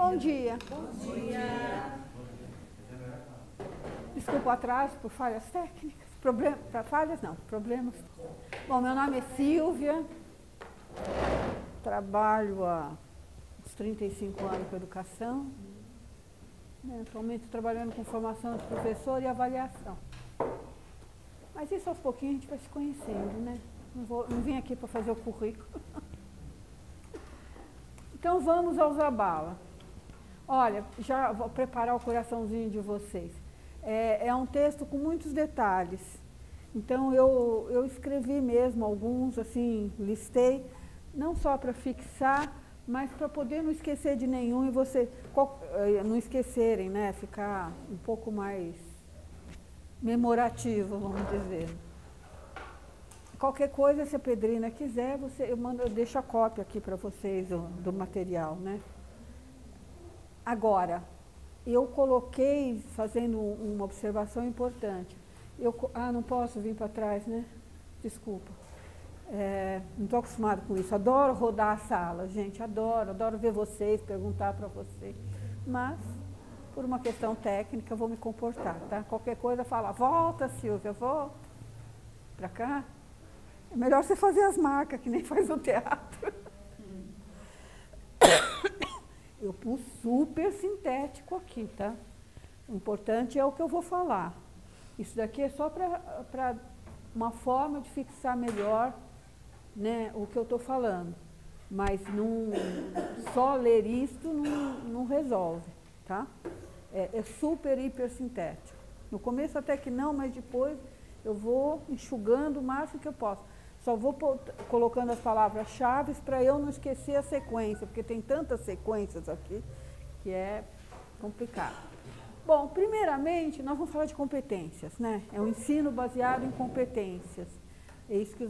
Bom dia. Bom dia. Desculpa o atraso por falhas técnicas. Falhas não, problemas. Bom, meu nome é Silvia. Trabalho há uns 35 anos com educação. Atualmente estou trabalhando com formação de professor e avaliação. Mas isso aos pouquinhos a gente vai se conhecendo, né? Não vim aqui para fazer o currículo. Então vamos ao Zabala. Olha, já vou preparar o coraçãozinho de vocês. É um texto com muitos detalhes. Então eu escrevi mesmo alguns, assim, listei, não só para fixar, mas para poder não esquecer de nenhum e você não esquecerem, né? Ficar um pouco mais memorativo, vamos dizer. Qualquer coisa, se a Pedrina quiser, eu deixo a cópia aqui para vocês do material, né? Agora, eu coloquei, fazendo uma observação importante. Não posso vir para trás, né? Desculpa. Não estou acostumada com isso. Adoro rodar a sala, gente, adoro ver vocês, perguntar para vocês. Mas, por uma questão técnica, eu vou me comportar, tá? Qualquer coisa, fala, volta, Silvia, volta para cá. É melhor você fazer as marcas, que nem faz no teatro. Eu pus super sintético aqui, tá? O importante é o que eu vou falar. Isso daqui é só para uma forma de fixar melhor, né, o que eu estou falando. Mas só ler isto não resolve, tá? É super hiper sintético. No começo até que não, mas depois eu vou enxugando o máximo que eu posso. Só vou colocando as palavras-chave para eu não esquecer a sequência, porque tem tantas sequências aqui que é complicado. Bom, primeiramente, nós vamos falar de competências, né? É um ensino baseado em competências. É isso que o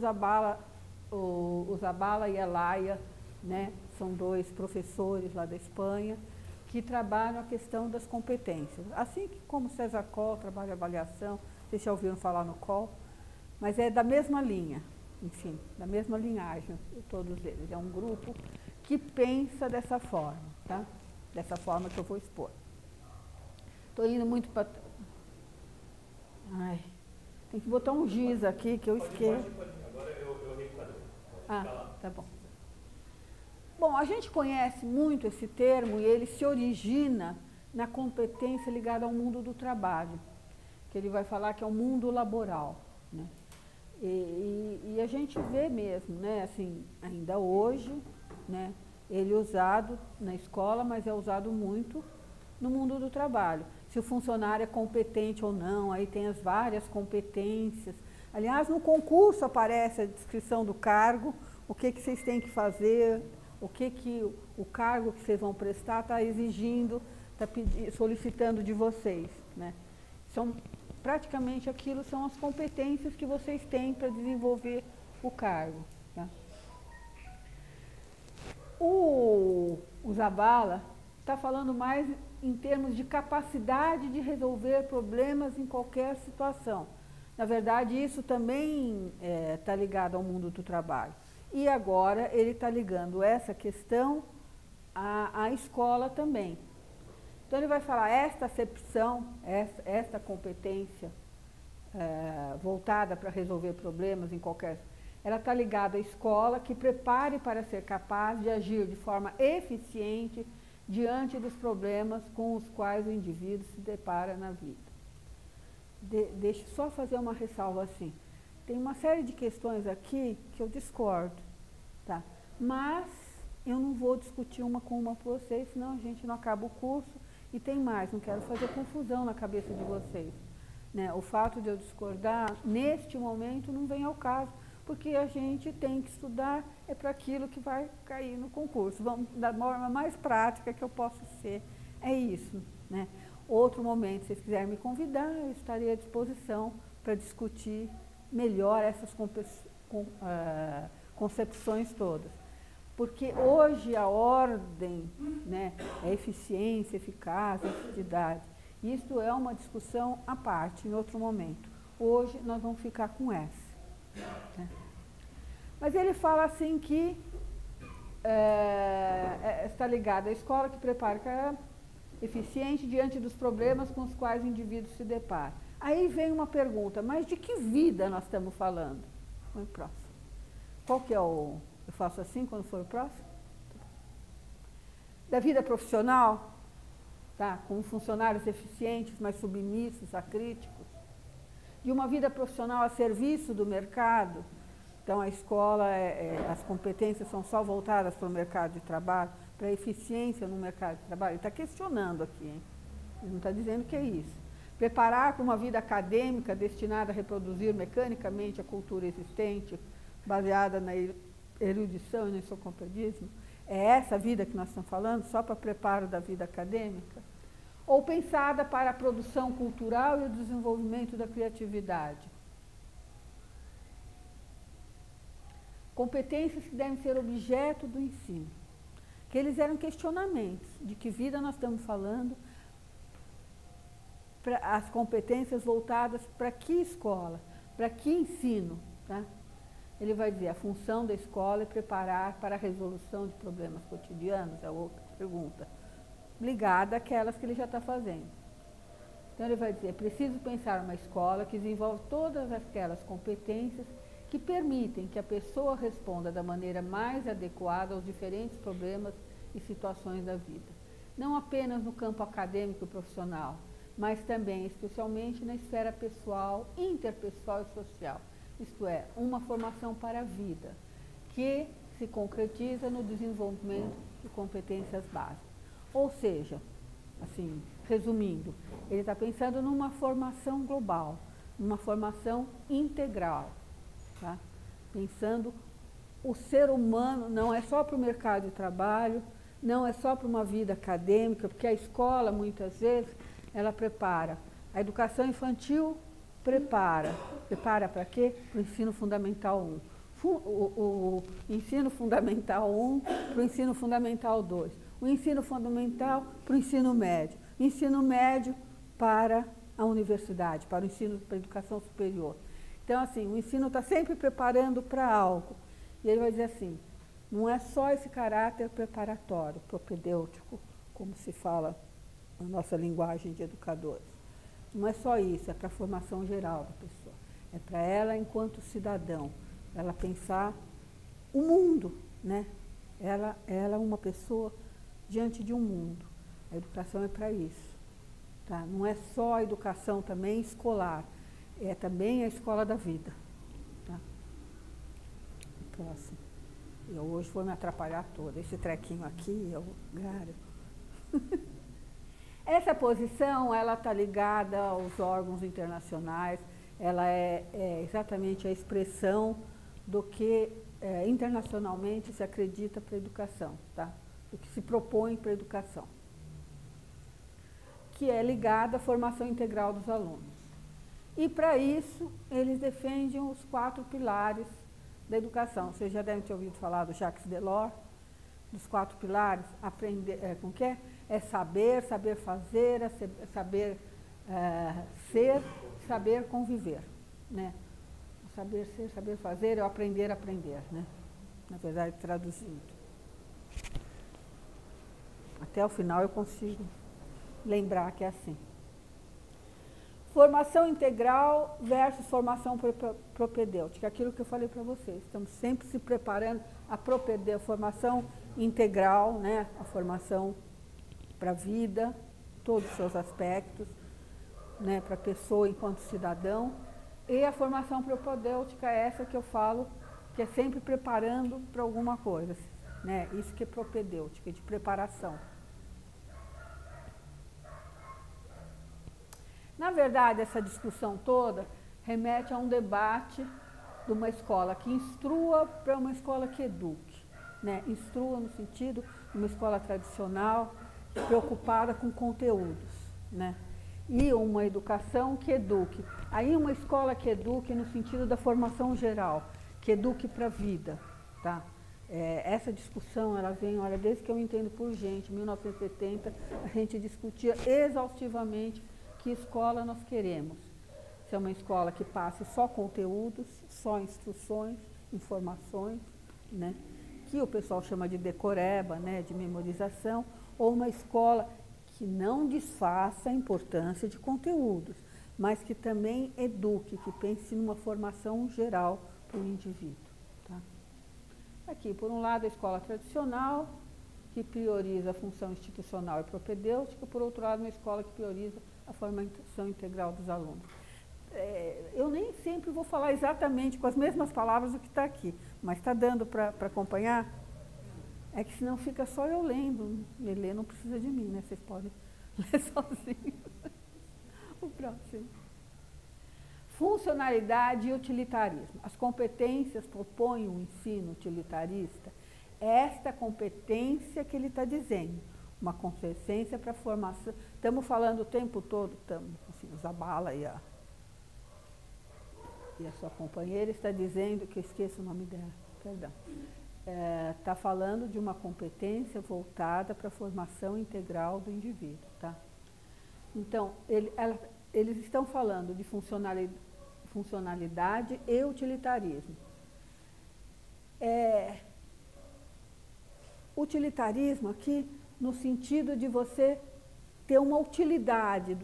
Zabala e a Laia, né? São dois professores lá da Espanha, que trabalham a questão das competências. Assim como César Coll trabalha avaliação, vocês já ouviram falar no Coll, mas é da mesma linha. Enfim, da mesma linhagem, todos eles. É um grupo que pensa dessa forma, tá? Dessa forma que eu vou expor. Estou indo muito para... Ai, tem que botar um giz aqui, que eu esqueço. Agora eu reenquadrei. Tá bom. Bom, a gente conhece muito esse termo e ele se origina na competência ligada ao mundo do trabalho, que ele vai falar que é o mundo laboral, né? E a gente vê mesmo, né, assim, ainda hoje, né, ele é usado na escola, mas é usado muito no mundo do trabalho. Se o funcionário é competente ou não, aí tem as várias competências. Aliás, no concurso aparece a descrição do cargo, o que vocês têm que fazer, o o cargo que vocês vão prestar está exigindo, está solicitando de vocês, né? Praticamente aquilo são as competências que vocês têm para desenvolver o cargo, tá? O Zabala está falando mais em termos de capacidade de resolver problemas em qualquer situação. Na verdade, isso também está ligado ao mundo do trabalho. E agora ele está ligando essa questão à escola também. Então, ele vai falar, esta acepção, esta competência voltada para resolver problemas em qualquer... Ela está ligada à escola que prepare para ser capaz de agir de forma eficiente diante dos problemas com os quais o indivíduo se depara na vida. Deixa eu só fazer uma ressalva assim. Tem uma série de questões aqui que eu discordo, tá? Mas eu não vou discutir uma com uma com vocês, senão a gente não acaba o curso. E tem mais, não quero fazer confusão na cabeça de vocês, né? O fato de eu discordar, neste momento, não vem ao caso, porque a gente tem que estudar para aquilo que vai cair no concurso. Vamos, da forma mais prática que eu posso ser, é isso, né? Outro momento, se vocês quiserem me convidar, eu estarei à disposição para discutir melhor essas concepções todas. Porque hoje a ordem, né, é eficiência, eficácia, efetividade. Isso é uma discussão à parte, em outro momento. Hoje nós vamos ficar com essa, né? Mas ele fala assim que está ligada à escola que prepara eficiente diante dos problemas com os quais o indivíduo se depara. Aí vem uma pergunta, mas de que vida nós estamos falando? Vamos próximo. Qual que é o... Eu faço assim quando for o próximo? Da vida profissional, tá? Com funcionários eficientes, mas submissos, acríticos. De uma vida profissional a serviço do mercado. Então, a escola, as competências são só voltadas para o mercado de trabalho, para a eficiência no mercado de trabalho. Ele está questionando aqui, hein? Ele não está dizendo que é isso. Preparar para uma vida acadêmica destinada a reproduzir mecanicamente a cultura existente, baseada na erudição e no enciclopedismo, é essa vida que nós estamos falando, só para preparo da vida acadêmica? Ou pensada para a produção cultural e o desenvolvimento da criatividade? Competências que devem ser objeto do ensino. Que eles eram questionamentos de que vida nós estamos falando, as competências voltadas para que escola, para que ensino, tá? Ele vai dizer, a função da escola é preparar para a resolução de problemas cotidianos, é outra pergunta, ligada àquelas que ele já está fazendo. Então ele vai dizer, é preciso pensar uma escola que desenvolve todas aquelas competências que permitem que a pessoa responda da maneira mais adequada aos diferentes problemas e situações da vida. Não apenas no campo acadêmico e profissional, mas também, especialmente, na esfera pessoal, interpessoal e social. Isto é, uma formação para a vida, que se concretiza no desenvolvimento de competências básicas. Ou seja, assim, resumindo, ele está pensando numa formação global, numa formação integral, tá? Pensando o ser humano não é só para o mercado de trabalho, não é só para uma vida acadêmica, porque a escola, muitas vezes, ela prepara. A educação infantil prepara para quê? Para o ensino fundamental 1. O ensino fundamental 1 para o ensino fundamental 2. O ensino fundamental para o ensino médio. O ensino médio para a universidade, para o ensino, para a educação superior. Então, assim, o ensino está sempre preparando para algo. E ele vai dizer assim, não é só esse caráter preparatório, propedêutico, como se fala na nossa linguagem de educadores. Não é só isso, é para a formação geral da pessoa. É para ela enquanto cidadão, ela pensar o mundo, né? Ela é uma pessoa diante de um mundo. A educação é para isso. Tá? Não é só a educação também escolar, é também a escola da vida. Tá? Próximo. Eu hoje vou me atrapalhar toda. Esse trequinho aqui, eu galho. Essa posição, ela está ligada aos órgãos internacionais, ela é exatamente a expressão do que internacionalmente se acredita para a educação, tá? Do que se propõe para a educação, que é ligada à formação integral dos alunos. E, para isso, eles defendem os 4 pilares da educação. Vocês já devem ter ouvido falar do Jacques Delors, dos 4 pilares, aprender, como que é? É saber, saber fazer, saber ser, saber conviver, né? Saber ser, saber fazer é o aprender a aprender, né? Na verdade, traduzindo. Até o final eu consigo lembrar que é assim. Formação integral versus formação propedêutica, aquilo que eu falei para vocês. Estamos sempre se preparando a formação integral, né? A formação para a vida, todos os seus aspectos, né? Para a pessoa enquanto cidadão. E a formação propedêutica é essa que eu falo, que é sempre preparando para alguma coisa, né? Isso que é propedêutica, de preparação. Na verdade, essa discussão toda remete a um debate de uma escola que instrua para uma escola que eduque, né? Instrua no sentido de uma escola tradicional, preocupada com conteúdos, né? E uma educação que eduque. Aí uma escola que eduque no sentido da formação geral, que eduque para a vida, tá? Essa discussão, ela vem, olha, desde que eu me entendo por gente, em 1970, a gente discutia exaustivamente que escola nós queremos. Se é uma escola que passe só conteúdos, só instruções, informações, né? aqui o pessoal chama de decoreba, né, de memorização, ou uma escola que não desfaça a importância de conteúdos, mas que também eduque, que pense numa formação geral para o indivíduo. Tá? Aqui, por um lado, a escola tradicional, que prioriza a função institucional e propedêutica, por outro lado, uma escola que prioriza a formação integral dos alunos. Eu nem sempre vou falar exatamente com as mesmas palavras do que está aqui, mas está dando para acompanhar? É que senão fica só eu lendo. Ler não precisa de mim, né? Vocês podem ler sozinhos. O próximo. Funcionalidade e utilitarismo. As competências propõem um ensino utilitarista. Esta competência que ele está dizendo, uma competência para a formação. Estamos falando o tempo todo, assim, o Zabala e a sua companheira está dizendo, que eu esqueço o nome dela, perdão. Está falando de uma competência voltada para a formação integral do indivíduo. Tá? Então, eles estão falando de funcionalidade e utilitarismo. Utilitarismo aqui no sentido de você ter uma utilidade,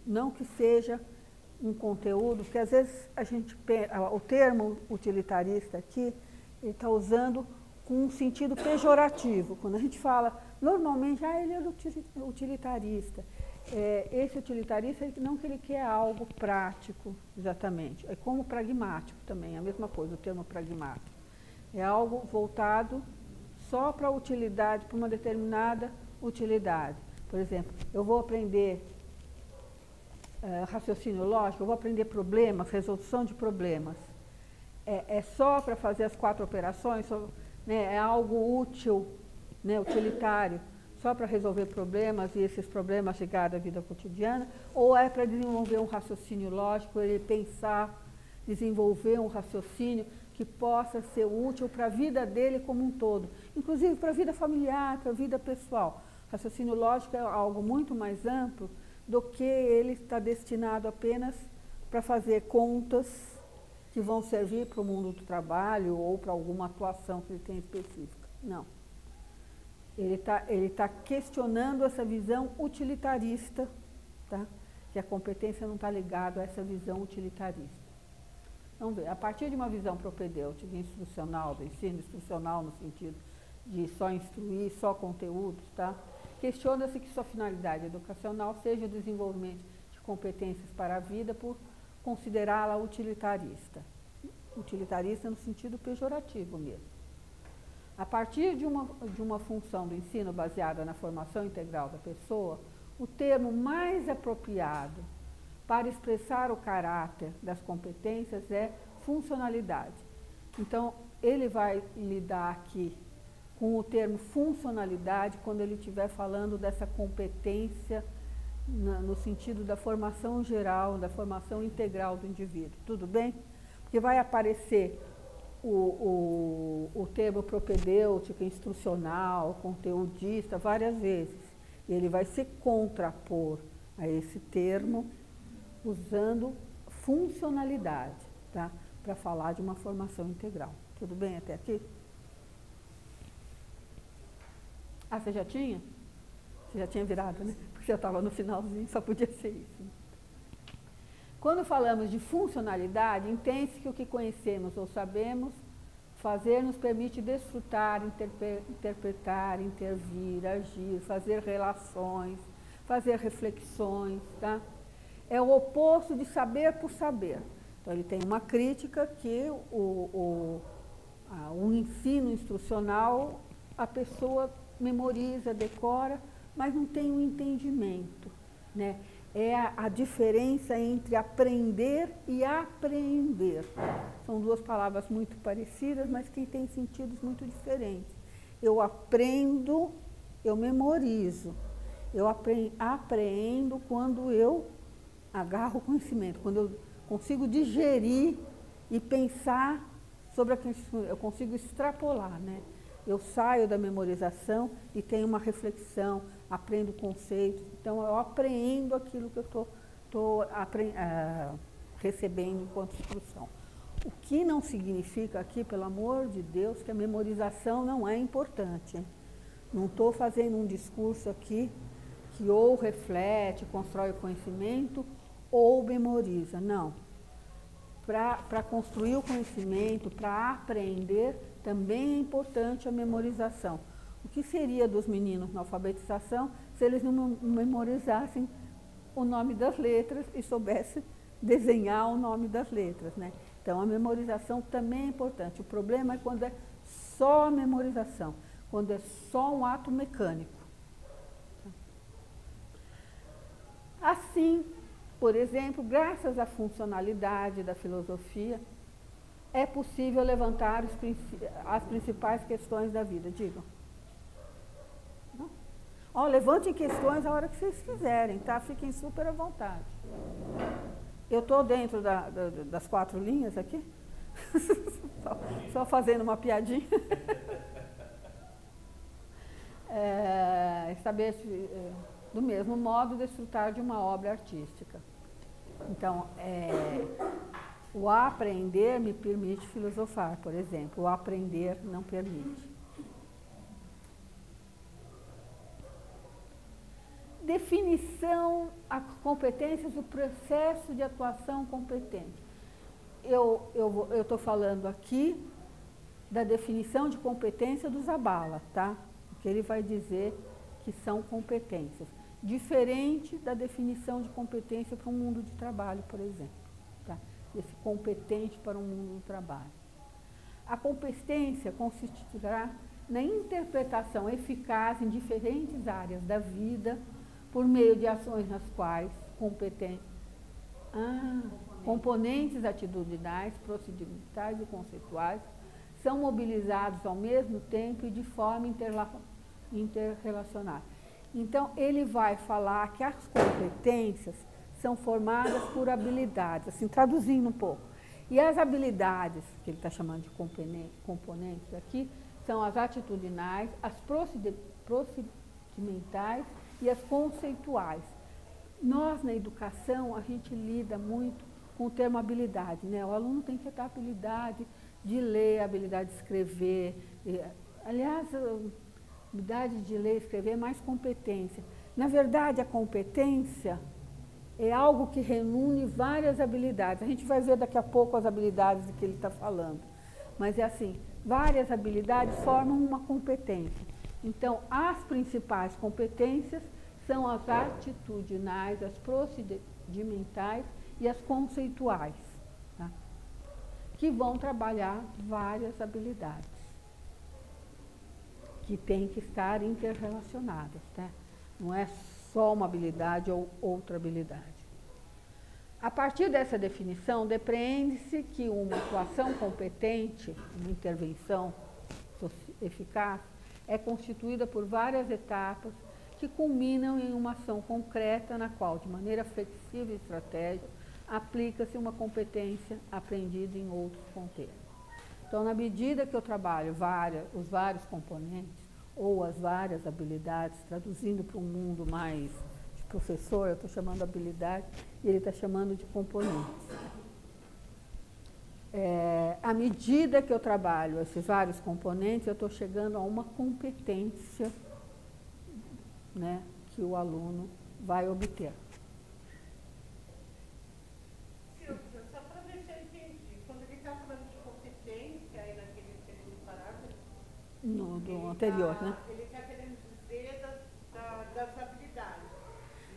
não que seja um conteúdo, porque às vezes o termo utilitarista aqui, ele está usando com um sentido pejorativo. Quando a gente fala, normalmente, ele é utilitarista. Esse utilitarista, não que ele quer algo prático, exatamente. É como pragmático também, a mesma coisa, o termo pragmático. É algo voltado só para a utilidade, para uma determinada utilidade. Por exemplo, eu vou aprender raciocínio lógico, eu vou aprender problemas, resolução de problemas. É só para fazer as 4 operações, né, é algo útil, né, utilitário, só para resolver problemas e esses problemas chegarem à vida cotidiana, ou é para desenvolver um raciocínio lógico, ele pensar, desenvolver um raciocínio que possa ser útil para a vida dele como um todo, inclusive para a vida familiar, para a vida pessoal. Raciocínio lógico é algo muito mais amplo do que ele está destinado apenas para fazer contas que vão servir para o mundo do trabalho ou para alguma atuação que ele tem específica. Não. Ele tá questionando essa visão utilitarista, tá? Que a competência não está ligada a essa visão utilitarista. Vamos ver, a partir de uma visão propedêutica instrucional, do ensino instrucional no sentido de só instruir, só conteúdos, tá? Questiona-se que sua finalidade educacional seja o desenvolvimento de competências para a vida por considerá-la utilitarista. Utilitarista no sentido pejorativo mesmo. A partir de uma função do ensino baseada na formação integral da pessoa, o termo mais apropriado para expressar o caráter das competências é funcionalidade. Então, ele vai lidar aqui com o termo funcionalidade quando ele estiver falando dessa competência no sentido da formação geral, da formação integral do indivíduo. Tudo bem? Porque vai aparecer o termo propedêutico, instrucional, conteudista, várias vezes. E ele vai se contrapor a esse termo usando funcionalidade, tá? Para falar de uma formação integral. Tudo bem até aqui? Ah, você já tinha? Você já tinha virado, né? Porque já estava no finalzinho, só podia ser isso. Quando falamos de funcionalidade, entende-se que o que conhecemos ou sabemos fazer nos permite desfrutar, interpretar, intervir, agir, fazer relações, fazer reflexões, tá? É o oposto de saber por saber. Então, ele tem uma crítica que o ensino instrucional, a pessoa memoriza, decora, mas não tem um entendimento, né? É a diferença entre aprender e apreender. São duas palavras muito parecidas, mas que têm sentidos muito diferentes. Eu aprendo, eu memorizo. Eu apreendo quando eu agarro o conhecimento, quando eu consigo digerir e pensar sobre aquilo, eu consigo extrapolar, né? Eu saio da memorização e tenho uma reflexão, aprendo conceitos, então eu apreendo aquilo que eu estou recebendo enquanto instrução. O que não significa aqui, pelo amor de Deus, que a memorização não é importante, hein? Não estou fazendo um discurso aqui que ou reflete, constrói o conhecimento, ou memoriza, não. Para construir o conhecimento, para aprender, também é importante a memorização. O que seria dos meninos na alfabetização se eles não memorizassem o nome das letras e soubessem desenhar o nome das letras, né? Então, a memorização também é importante. O problema é quando é só a memorização, quando é só um ato mecânico. Assim, por exemplo, graças à funcionalidade da filosofia, é possível levantar as principais questões da vida. Digam. Ó, levantem questões a hora que vocês quiserem, tá? Fiquem super à vontade. Eu estou dentro das 4 linhas aqui, só fazendo uma piadinha. Saber, do mesmo modo, desfrutar de uma obra artística. Então, o aprender me permite filosofar, por exemplo. O aprender não permite. Definição, as competências, o processo de atuação competente. Eu estou falando aqui da definição de competência do Zabala, tá? Que ele vai dizer que são competências. Diferente da definição de competência para um mundo de trabalho, por exemplo. Tá? Esse competente para um mundo do trabalho. A competência consistirá na interpretação eficaz em diferentes áreas da vida, por meio de ações nas quais componentes atitudinais, procedimentais e conceituais são mobilizados ao mesmo tempo e de forma interrelacionada. Então, ele vai falar que as competências são formadas por habilidades, assim, traduzindo um pouco. E as habilidades, que ele está chamando de componentes aqui, são as atitudinais, as procedimentais e as conceituais. Nós, na educação, a gente lida muito com o termo habilidade, né? O aluno tem que ter a habilidade de ler, a habilidade de escrever. Aliás, a habilidade de ler e escrever é mais competência. Na verdade, a competência é algo que reúne várias habilidades. A gente vai ver daqui a pouco as habilidades de que ele está falando. Mas é assim, várias habilidades formam uma competência. Então, as principais competências são as atitudinais, as procedimentais e as conceituais, tá? Que vão trabalhar várias habilidades, que têm que estar interrelacionadas, tá? Não é só uma habilidade ou outra habilidade. A partir dessa definição, depreende-se que uma atuação competente, uma intervenção eficaz, é constituída por várias etapas que culminam em uma ação concreta na qual, de maneira flexível e estratégica, aplica-se uma competência aprendida em outros contextos. Então, na medida que eu trabalho os vários componentes ou as várias habilidades, traduzindo para um mundo mais de professor, eu estou chamando habilidade e ele está chamando de componentes. À medida que eu trabalho esses vários componentes, eu estou chegando a uma competência, né, que o aluno vai obter. Silvia, só para ver se eu entendi, quando ele está falando de competência aí naquele segundo parágrafo, do anterior, né? Ele está querendo dizer das habilidades.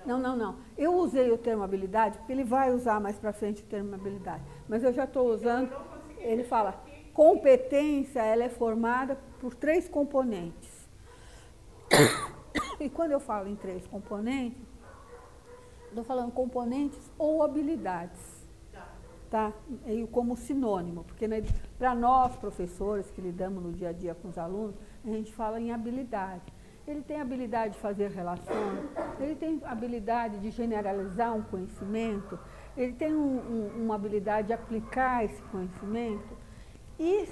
Não. Eu usei o termo habilidade, porque ele vai usar mais para frente o termo habilidade. Mas eu já estou usando, ele fala, competência, ela é formada por 3 componentes. E quando eu falo em 3 componentes, estou falando componentes ou habilidades, tá? E como sinônimo, porque para nós, professores, que lidamos no dia a dia com os alunos, a gente fala em habilidade. Ele tem habilidade de fazer relações, ele tem habilidade de generalizar um conhecimento, ele tem uma habilidade de aplicar esse conhecimento. E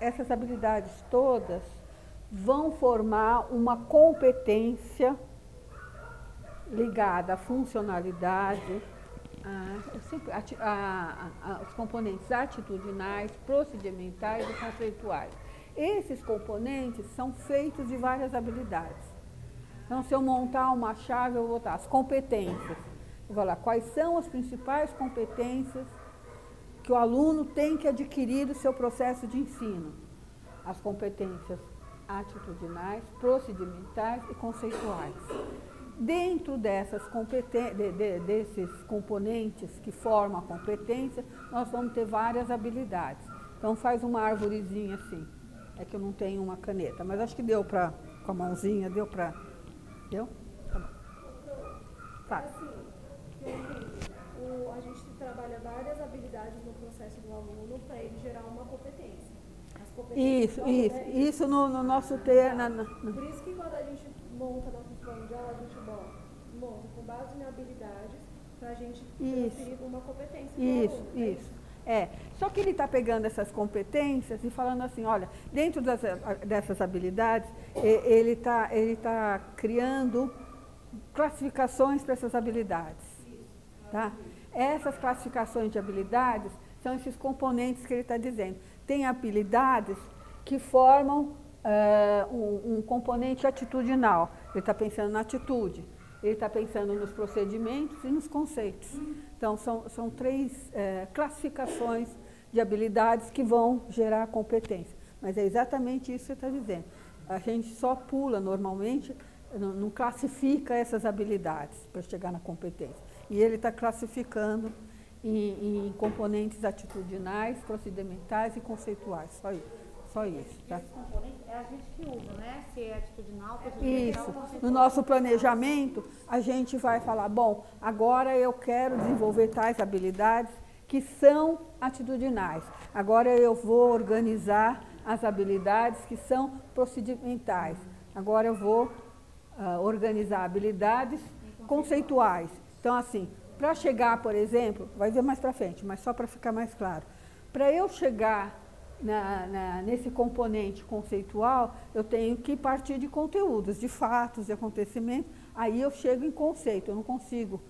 essas habilidades todas vão formar uma competência ligada à funcionalidade, Os componentes atitudinais, procedimentais e conceituais. Esses componentes são feitos de várias habilidades. Então, se eu montar uma chave, eu vou botar as competências. Eu vou lá, quais são as principais competências que o aluno tem que adquirir no seu processo de ensino? As competências atitudinais, procedimentais e conceituais. Dentro desses componentes que formam a competência, nós vamos ter várias habilidades. Então, faz uma arvorezinha assim. É que eu não tenho uma caneta, mas acho que deu para, com a mãozinha, deu para... Deu? Tá bom. Faz. Assim, a gente trabalha várias habilidades no processo do aluno para ele gerar uma competência. As competências Isso no nosso ter... Por isso que quando a gente monta nossos planos de aula, a gente monta com base em habilidades para a gente transferir uma competência para o aluno. Isso. Só que ele está pegando essas competências e falando assim, olha, dentro dessas habilidades, ele tá criando classificações para essas habilidades. Tá? Essas classificações de habilidades são esses componentes que ele está dizendo. Tem habilidades que formam um componente atitudinal. Ele está pensando na atitude, ele está pensando nos procedimentos e nos conceitos. Então, são três classificações de habilidades que vão gerar competência. Mas é exatamente isso que você está dizendo. A gente só pula, normalmente, não classifica essas habilidades para chegar na competência. E ele está classificando em componentes atitudinais, procedimentais e conceituais. Só isso. Tá? Esses componentes é a gente que usa, né? Se é atitudinal, procedimental, isso. No nosso planejamento, a gente vai falar, bom, agora eu quero desenvolver tais habilidades que são atitudinais. Agora eu vou organizar as habilidades que são procedimentais. Agora eu vou organizar habilidades conceituais. Então, assim, para chegar, por exemplo, vai ver mais para frente, mas só para ficar mais claro, para eu chegar nesse componente conceitual, eu tenho que partir de conteúdos, de fatos, de acontecimentos, aí eu chego em conceito. Eu não consigo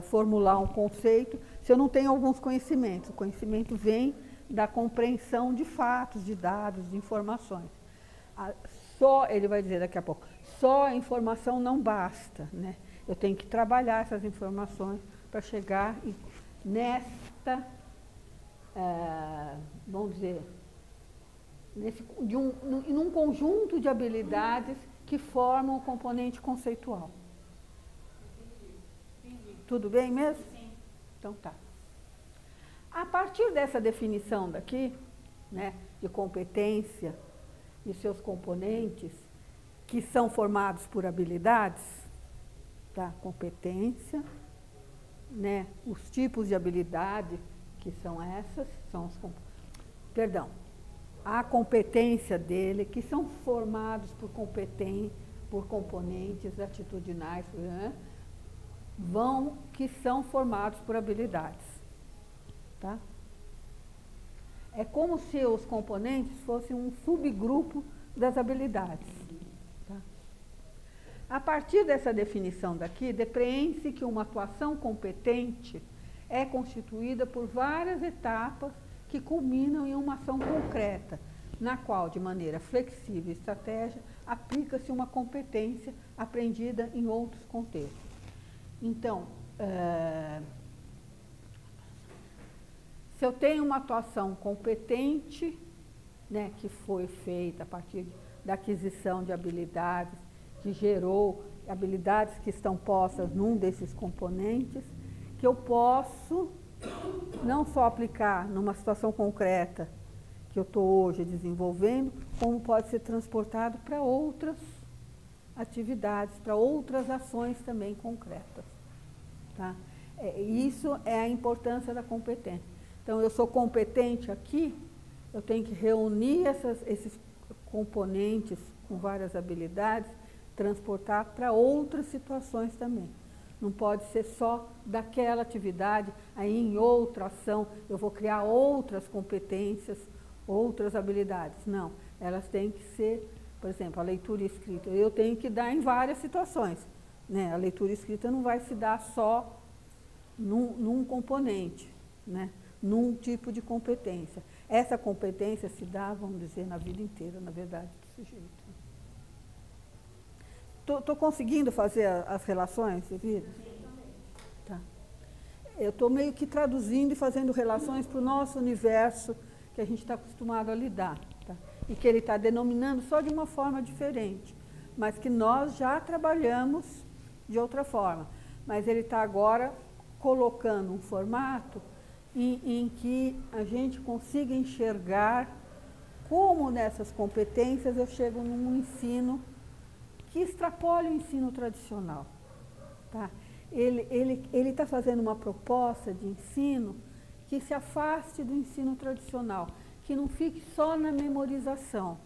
formular um conceito se eu não tenho alguns conhecimentos. O conhecimento vem da compreensão de fatos, de dados, de informações. Ele vai dizer daqui a pouco, só a informação não basta, né? Eu tenho que trabalhar essas informações para chegar nesta, vamos dizer, num conjunto de habilidades que formam o componente conceitual. Entendi. Tudo bem mesmo? Sim. Então tá. A partir dessa definição daqui, né, de competência e seus componentes, que são formados por habilidades, tá? Competência, né, os tipos de habilidade, que são essas, a competência dele, que são formados por componentes atitudinais, né, que são formados por habilidades. Tá? É como se os componentes fossem um subgrupo das habilidades. Tá? A partir dessa definição daqui, depreende-se que uma atuação competente é constituída por várias etapas que culminam em uma ação concreta, na qual, de maneira flexível e estratégica, aplica-se uma competência aprendida em outros contextos. Então, se eu tenho uma atuação competente, né, que foi feita a partir da aquisição de habilidades, que gerou habilidades que estão postas num desses componentes, que eu posso não só aplicar numa situação concreta que eu estou hoje desenvolvendo, como pode ser transportado para outras atividades, para outras ações também concretas. Tá? Isso é a importância da competência. Então, eu sou competente aqui, eu tenho que reunir esses componentes com várias habilidades, transportar para outras situações também. Não pode ser só daquela atividade, aí em outra ação eu vou criar outras competências, outras habilidades. Não, elas têm que ser, por exemplo, a leitura e escrita. Eu tenho que dar em várias situações, né? A leitura e escrita não vai se dar só num componente, né? Num tipo de competência. Essa competência se dá, vamos dizer, na vida inteira, na verdade, do sujeito. Estou conseguindo fazer as relações devidas? Tá. Eu estou meio que traduzindo e fazendo relações para o nosso universo que a gente está acostumado a lidar, tá? E que ele está denominando só de uma forma diferente, mas que nós já trabalhamos de outra forma. Mas ele está agora colocando um formato em que a gente consiga enxergar como nessas competências eu chego num ensino que extrapole o ensino tradicional. Tá? Ele está fazendo uma proposta de ensino que se afaste do ensino tradicional, que não fique só na memorização,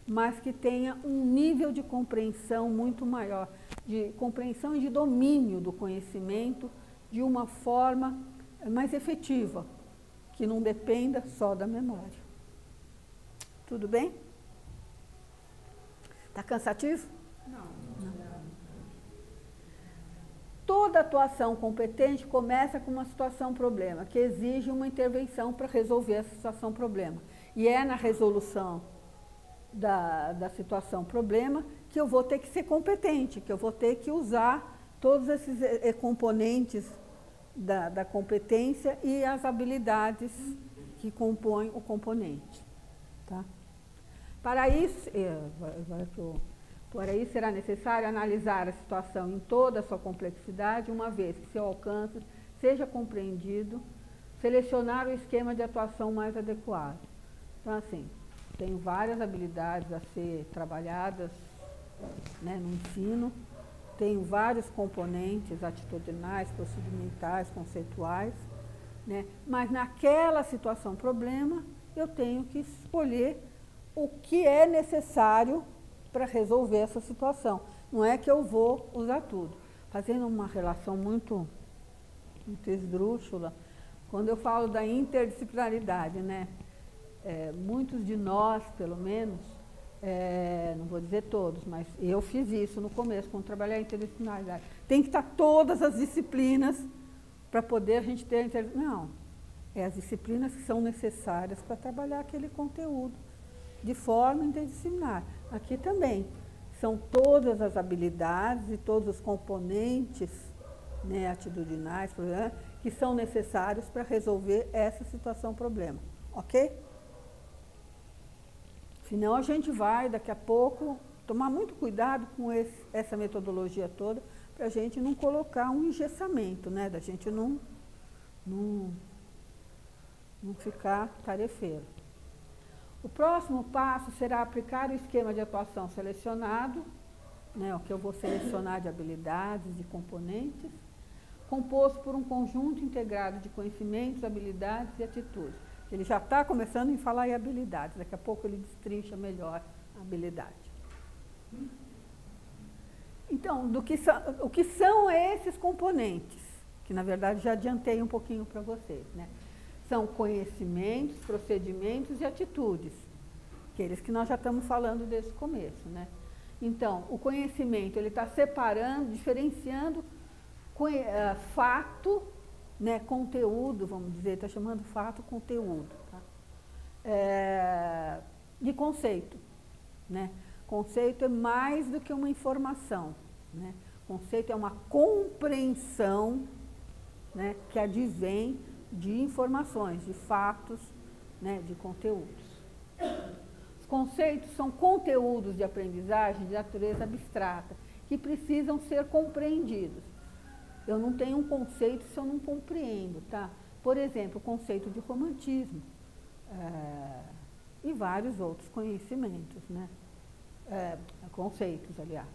mas que tenha um nível de compreensão muito maior, de compreensão e de domínio do conhecimento de uma forma mais efetiva, que não dependa só da memória. Tudo bem? Está cansativo? Não. Toda atuação competente começa com uma situação-problema, que exige uma intervenção para resolver essa situação-problema. E é na resolução da situação-problema que eu vou ter que ser competente, que eu vou ter que usar todos esses componentes da competência e as habilidades que compõem o componente. Tá? Para isso será necessário analisar a situação em toda a sua complexidade, uma vez que seu alcance seja compreendido, selecionar o esquema de atuação mais adequado. Então, assim, tenho várias habilidades a ser trabalhadas, né, no ensino, tenho vários componentes atitudinais, procedimentais, conceituais, né, mas naquela situação problema, eu tenho que escolher o que é necessário para resolver essa situação. Não é que eu vou usar tudo. Fazendo uma relação muito esdrúxula, quando eu falo da interdisciplinaridade, né? Muitos de nós, pelo menos, não vou dizer todos, mas eu fiz isso no começo, quando trabalhei a interdisciplinaridade. Tem que estar todas as disciplinas para poder a gente ter a interdisciplinaridade. Não, é as disciplinas que são necessárias para trabalhar aquele conteúdo de forma interdisciplinar. Aqui também são todas as habilidades e todos os componentes, né, atitudinais, que são necessários para resolver essa situação-problema. Ok? Senão a gente vai, daqui a pouco, tomar muito cuidado com essa metodologia toda, para a gente não colocar um engessamento, né, da gente não ficar tarefeiro. O próximo passo será aplicar o esquema de atuação selecionado, né, o que eu vou selecionar de habilidades, de componentes, composto por um conjunto integrado de conhecimentos, habilidades e atitudes. Ele já está começando a falar em habilidades, daqui a pouco ele destrincha melhor a habilidade. Então, o que são esses componentes? Que, na verdade, já adiantei um pouquinho para vocês, né? São conhecimentos, procedimentos e atitudes, aqueles que nós já estamos falando desde o começo, né? Então, o conhecimento, ele está separando, diferenciando fato, né, conteúdo, vamos dizer, está chamando fato conteúdo, tá? De conceito, né? Conceito é mais do que uma informação, né? Conceito é uma compreensão, né, que advém de informações, de fatos, né, de conteúdos. Os conceitos são conteúdos de aprendizagem de natureza abstrata, que precisam ser compreendidos. Eu não tenho um conceito se eu não compreendo, tá? Por exemplo, o conceito de romantismo, e vários outros conhecimentos, né? Conceitos, aliás.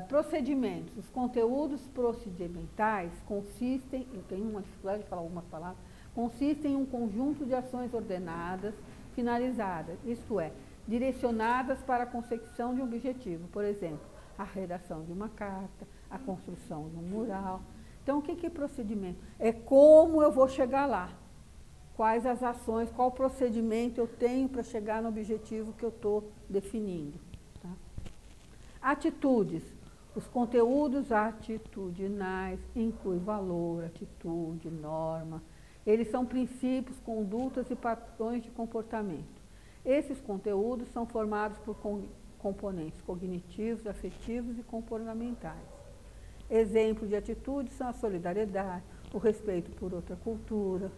Procedimentos. Os conteúdos procedimentais consistem, eu tenho uma dificuldade de falar algumas palavras, consistem em um conjunto de ações ordenadas, finalizadas, isto é, direcionadas para a consecução de um objetivo. Por exemplo, a redação de uma carta, a construção de um mural. Então, o que é procedimento? É como eu vou chegar lá. Quais as ações, qual procedimento eu tenho para chegar no objetivo que eu estou definindo. Tá? Atitudes. Os conteúdos atitudinais incluem valor, atitude, norma. Eles são princípios, condutas e padrões de comportamento. Esses conteúdos são formados por componentes cognitivos, afetivos e comportamentais. Exemplos de atitudes são a solidariedade, o respeito por outra cultura.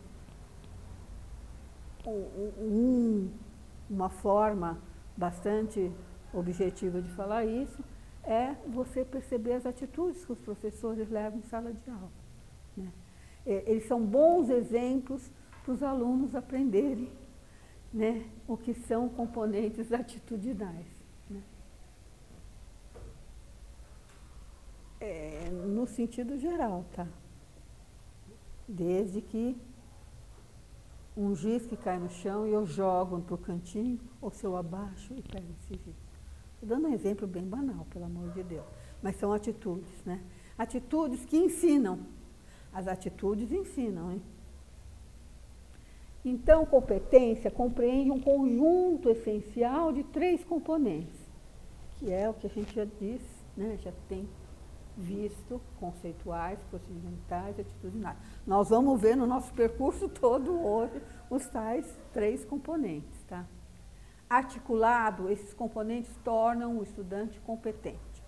Uma forma bastante objetiva de falar isso é você perceber as atitudes que os professores levam em sala de aula, né? Eles são bons exemplos para os alunos aprenderem, né, o que são componentes atitudinais, né? No sentido geral, tá? Desde que um giz que cai no chão e eu jogo para o cantinho, ou se eu abaixo e pego esse giz. Estou dando um exemplo bem banal, pelo amor de Deus. Mas são atitudes, né? Atitudes que ensinam. As atitudes ensinam, hein? Então, competência compreende um conjunto essencial de 3 componentes, que é o que a gente já disse, né? Já tem visto, conceituais, procedimentais, atitudinais. Nós vamos ver no nosso percurso todo hoje os tais 3 componentes, tá? Articulado, esses componentes tornam o estudante competente.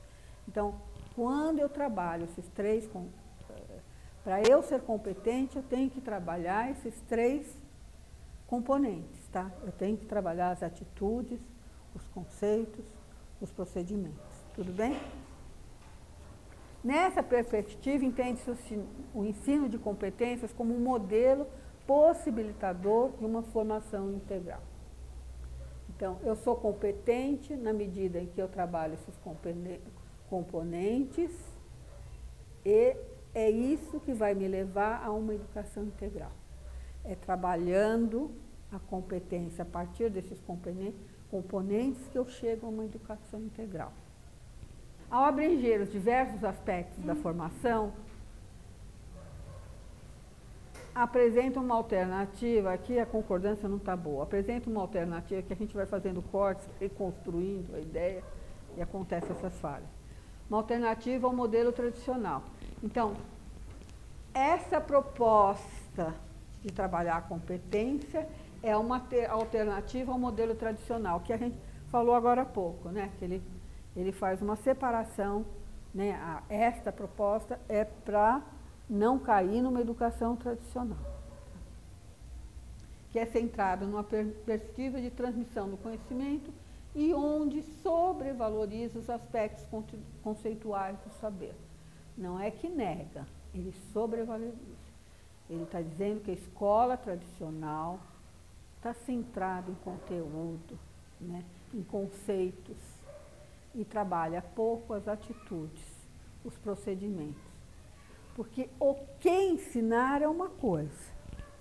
Então, quando eu trabalho esses 3, para eu ser competente, eu tenho que trabalhar esses 3 componentes, tá? Eu tenho que trabalhar as atitudes, os conceitos, os procedimentos. Tudo bem? Nessa perspectiva, entende-se o ensino de competências como um modelo possibilitador de uma formação integral. Então, eu sou competente na medida em que eu trabalho esses componentes e é isso que vai me levar a uma educação integral. É trabalhando a competência a partir desses componentes que eu chego a uma educação integral. Ao abranger os diversos aspectos da formação, apresenta uma alternativa, aqui a concordância não está boa, apresenta uma alternativa que a gente vai fazendo cortes, reconstruindo a ideia e acontecem essas falhas. Uma alternativa ao modelo tradicional. Então, essa proposta de trabalhar a competência é uma alternativa ao modelo tradicional, que a gente falou agora há pouco, né? Que ele faz uma separação, né? Esta proposta é para não cair numa educação tradicional, que é centrada numa perspectiva de transmissão do conhecimento e onde sobrevaloriza os aspectos conceituais do saber. Não é que nega, ele sobrevaloriza. Ele está dizendo que a escola tradicional está centrada em conteúdo, né? Em conceitos, e trabalha pouco as atitudes, os procedimentos. Porque o que ensinar é uma coisa,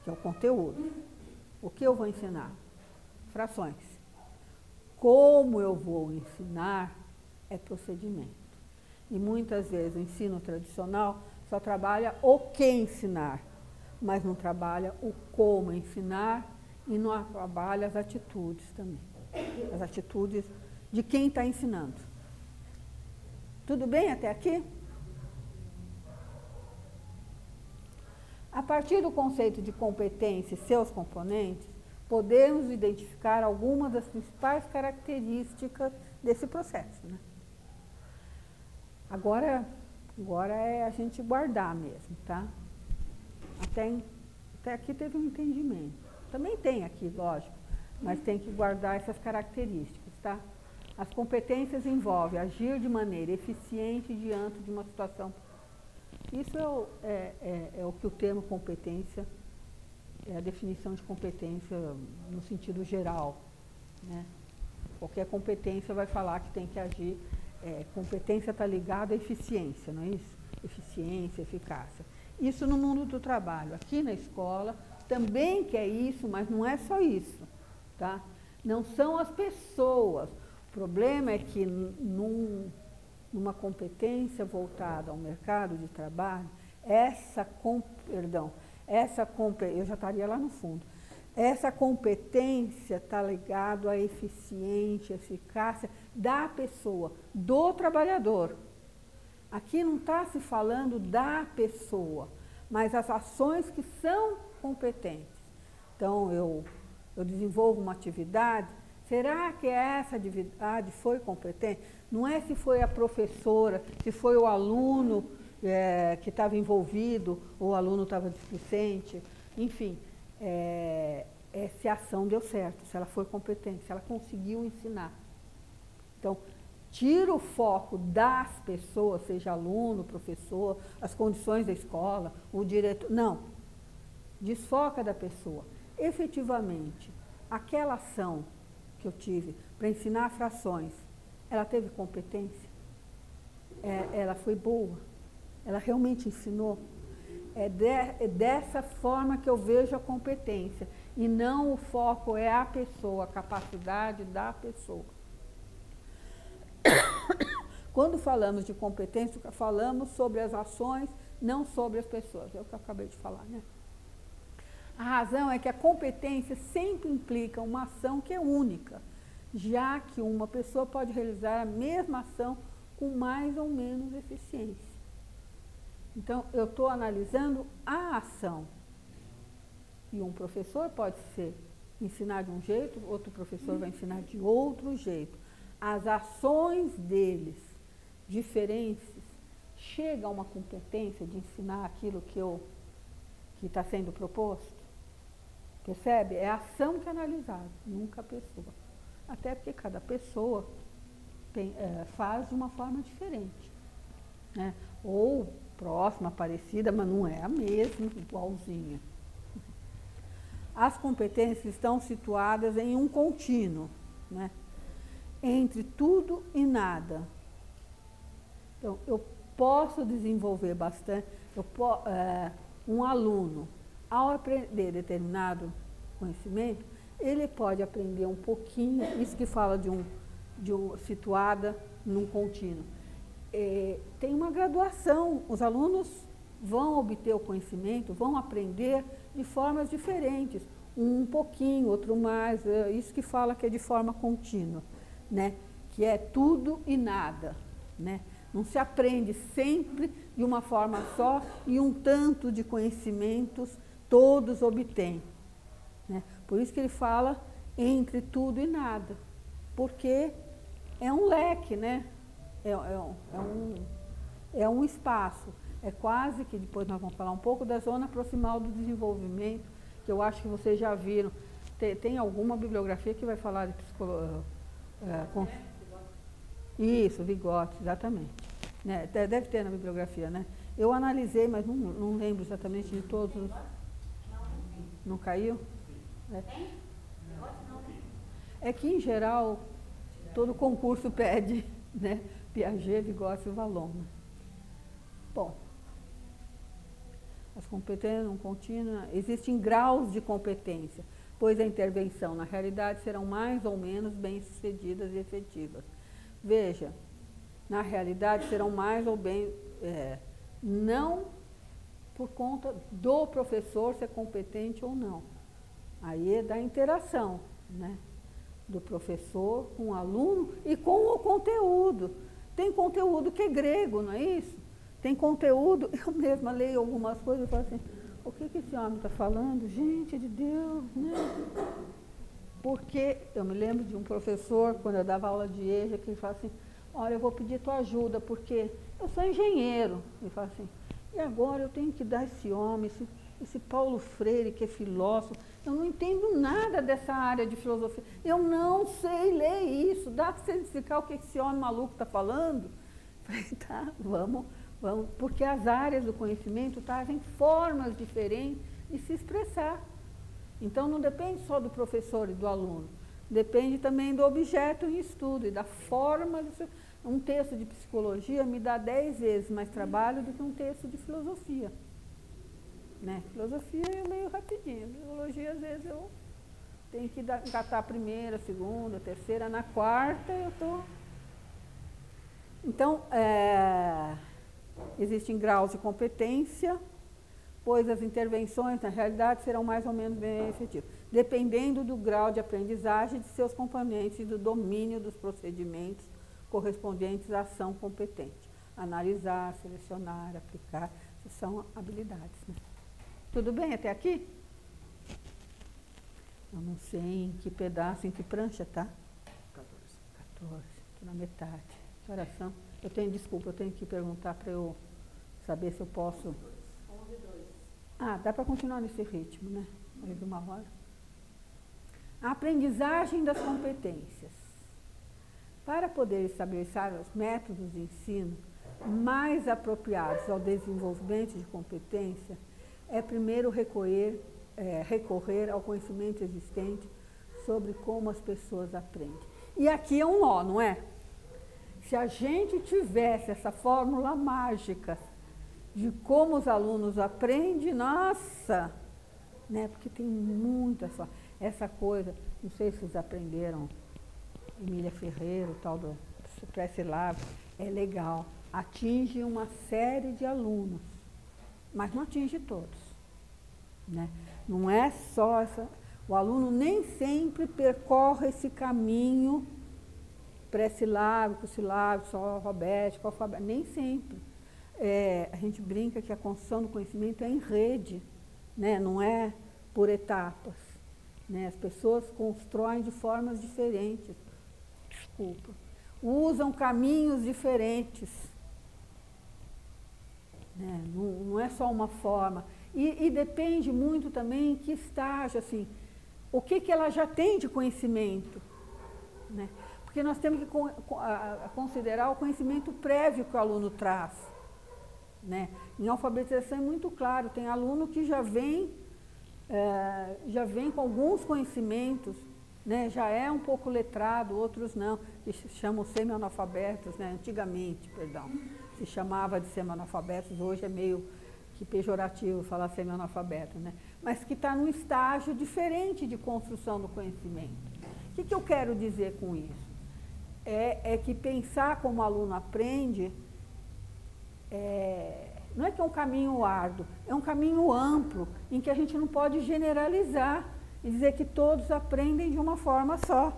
que é o conteúdo. O que eu vou ensinar? Frações. Como eu vou ensinar é procedimento. E muitas vezes o ensino tradicional só trabalha o que ensinar, mas não trabalha o como ensinar e não trabalha as atitudes também. As atitudes de quem está ensinando. Tudo bem até aqui? A partir do conceito de competência e seus componentes, podemos identificar algumas das principais características desse processo, né? Agora é a gente guardar mesmo, tá? Até aqui teve um entendimento. Também tem aqui, lógico, mas tem que guardar essas características, tá? As competências envolvem agir de maneira eficiente diante de uma situação. Isso é o que o termo competência, é a definição de competência no sentido geral, né? Qualquer competência vai falar que tem que agir. Competência está ligada à eficiência, não é isso? Eficiência, eficácia. Isso no mundo do trabalho. Aqui na escola também que é isso, mas não é só isso, tá? Não são as pessoas. O problema é que numa competência voltada ao mercado de trabalho, eu já estaria lá no fundo. Essa competência está ligada à eficiência, eficácia da pessoa, do trabalhador. Aqui não está se falando da pessoa, mas as ações que são competentes. Então, eu desenvolvo uma atividade, será que essa atividade foi competente? Não é se foi a professora, se foi o aluno que estava envolvido, ou o aluno estava displicente, enfim, se a ação deu certo, se ela foi competente, se ela conseguiu ensinar. Então, tira o foco das pessoas, seja aluno, professor, as condições da escola, o diretor. Não. Desfoca da pessoa. Efetivamente, aquela ação que eu tive para ensinar frações, ela teve competência? Ela foi boa? Ela realmente ensinou? É dessa forma que eu vejo a competência. E não o foco é a pessoa, a capacidade da pessoa. Quando falamos de competência, falamos sobre as ações, não sobre as pessoas. É o que eu acabei de falar, né? A razão é que a competência sempre implica uma ação que é única, já que uma pessoa pode realizar a mesma ação com mais ou menos eficiência. Então, eu estou analisando a ação. E um professor pode ensinar de um jeito, outro professor vai ensinar de outro jeito. As ações deles, diferentes, chega a uma competência de ensinar aquilo que está sendo proposto? Percebe? É a ação que é analisada, nunca a pessoa. Até porque cada pessoa faz de uma forma diferente, né? Ou próxima, parecida, mas não é a mesma, igualzinha. As competências estão situadas em um contínuo, né? Entre tudo e nada. Então, eu posso desenvolver bastante, um aluno, ao aprender determinado conhecimento, ele pode aprender um pouquinho, isso que fala de situada num contínuo. Tem uma graduação, os alunos vão obter o conhecimento, vão aprender de formas diferentes, um pouquinho, outro mais, isso que fala que é de forma contínua, né? Que é tudo e nada, né? Não se aprende sempre de uma forma só e um tanto de conhecimentos todos obtêm, né? Por isso que ele fala entre tudo e nada, porque é um leque, né? É um espaço. É quase que, depois nós vamos falar um pouco da zona proximal do desenvolvimento, que eu acho que vocês já viram. Tem alguma bibliografia que vai falar de psicologia? Isso, Vygotsky, exatamente. Né? Deve ter na bibliografia, né? Eu analisei, mas não lembro exatamente de todos. Não caiu? É que, em geral, todo concurso pede, né? Piaget, Vygotsky e Vallon. Bom, as competências não contínuas, existem graus de competência, pois a intervenção, na realidade, serão mais ou menos bem-sucedidas e efetivas. Veja, na realidade, serão mais ou bem... não por conta do professor ser competente ou não. Aí é da interação, né? Do professor com o aluno e com o conteúdo. Tem conteúdo que é grego, não é isso? Tem conteúdo, eu mesma leio algumas coisas e falo assim, o que esse homem está falando? Gente de Deus, né? Porque eu me lembro de um professor, quando eu dava aula de EJA, que ele fala assim, olha, eu vou pedir tua ajuda, porque eu sou engenheiro. Ele fala assim, e agora eu tenho que dar esse homem, esse Paulo Freire, que é filósofo, eu não entendo nada dessa área de filosofia, eu não sei ler isso, dá para você explicar o que esse homem maluco está falando? Eu falei, tá, vamos, porque as áreas do conhecimento trazem formas diferentes de se expressar. Então, não depende só do professor e do aluno, depende também do objeto em estudo e da forma de ser. Um texto de psicologia me dá 10 vezes mais trabalho do que um texto de filosofia. Né? Filosofia eu leio rapidinho, psicologia às vezes eu tenho que encatar a primeira, a segunda, a terceira, na quarta eu estou... Então, existem graus de competência, pois as intervenções, na realidade, serão mais ou menos bem efetivas, dependendo do grau de aprendizagem de seus componentes e do domínio dos procedimentos correspondentes à ação competente. analisar, selecionar, aplicar, essas são habilidades, né? Tudo bem até aqui? Eu não sei em que pedaço, em que prancha, tá? 14, estou na metade. Que horas são? Desculpa, eu tenho que perguntar para eu saber se eu posso... 11:02. Dá para continuar nesse ritmo, né? Mais uma hora. A aprendizagem das competências. Para poder estabelecer os métodos de ensino mais apropriados ao desenvolvimento de competência, é primeiro recorrer ao conhecimento existente sobre como as pessoas aprendem. E aqui é um nó, não é? Se a gente tivesse essa fórmula mágica de como os alunos aprendem, nossa, né? Porque tem muita essa coisa, não sei se vocês aprenderam, Emília Ferreira, o tal do pré-silábico, é legal, atinge uma série de alunos, mas não atinge todos, né? Não é só o aluno nem sempre percorre esse caminho pré-silábico, silábico, só alfabético, nem sempre. A gente brinca que a construção do conhecimento é em rede, né? Não é por etapas, né? As pessoas constroem de formas diferentes, usam caminhos diferentes, né? Não é só uma forma. E depende muito também em que estágio, assim, o que ela já tem de conhecimento, né? Porque nós temos que considerar o conhecimento prévio que o aluno traz, né? Em alfabetização é muito claro, tem aluno que já vem com alguns conhecimentos, né? Já é um pouco letrado, outros não, que se chamam semi-analfabetos, né? Antigamente, perdão, se chamava de semi-analfabetos, hoje é meio que pejorativo falar semi-analfabeto, né? Mas que está num estágio diferente de construção do conhecimento. O que eu quero dizer com isso? É que pensar como o aluno aprende, não é que é um caminho árduo, é um caminho amplo, em que a gente não pode generalizar e dizer que todos aprendem de uma forma só.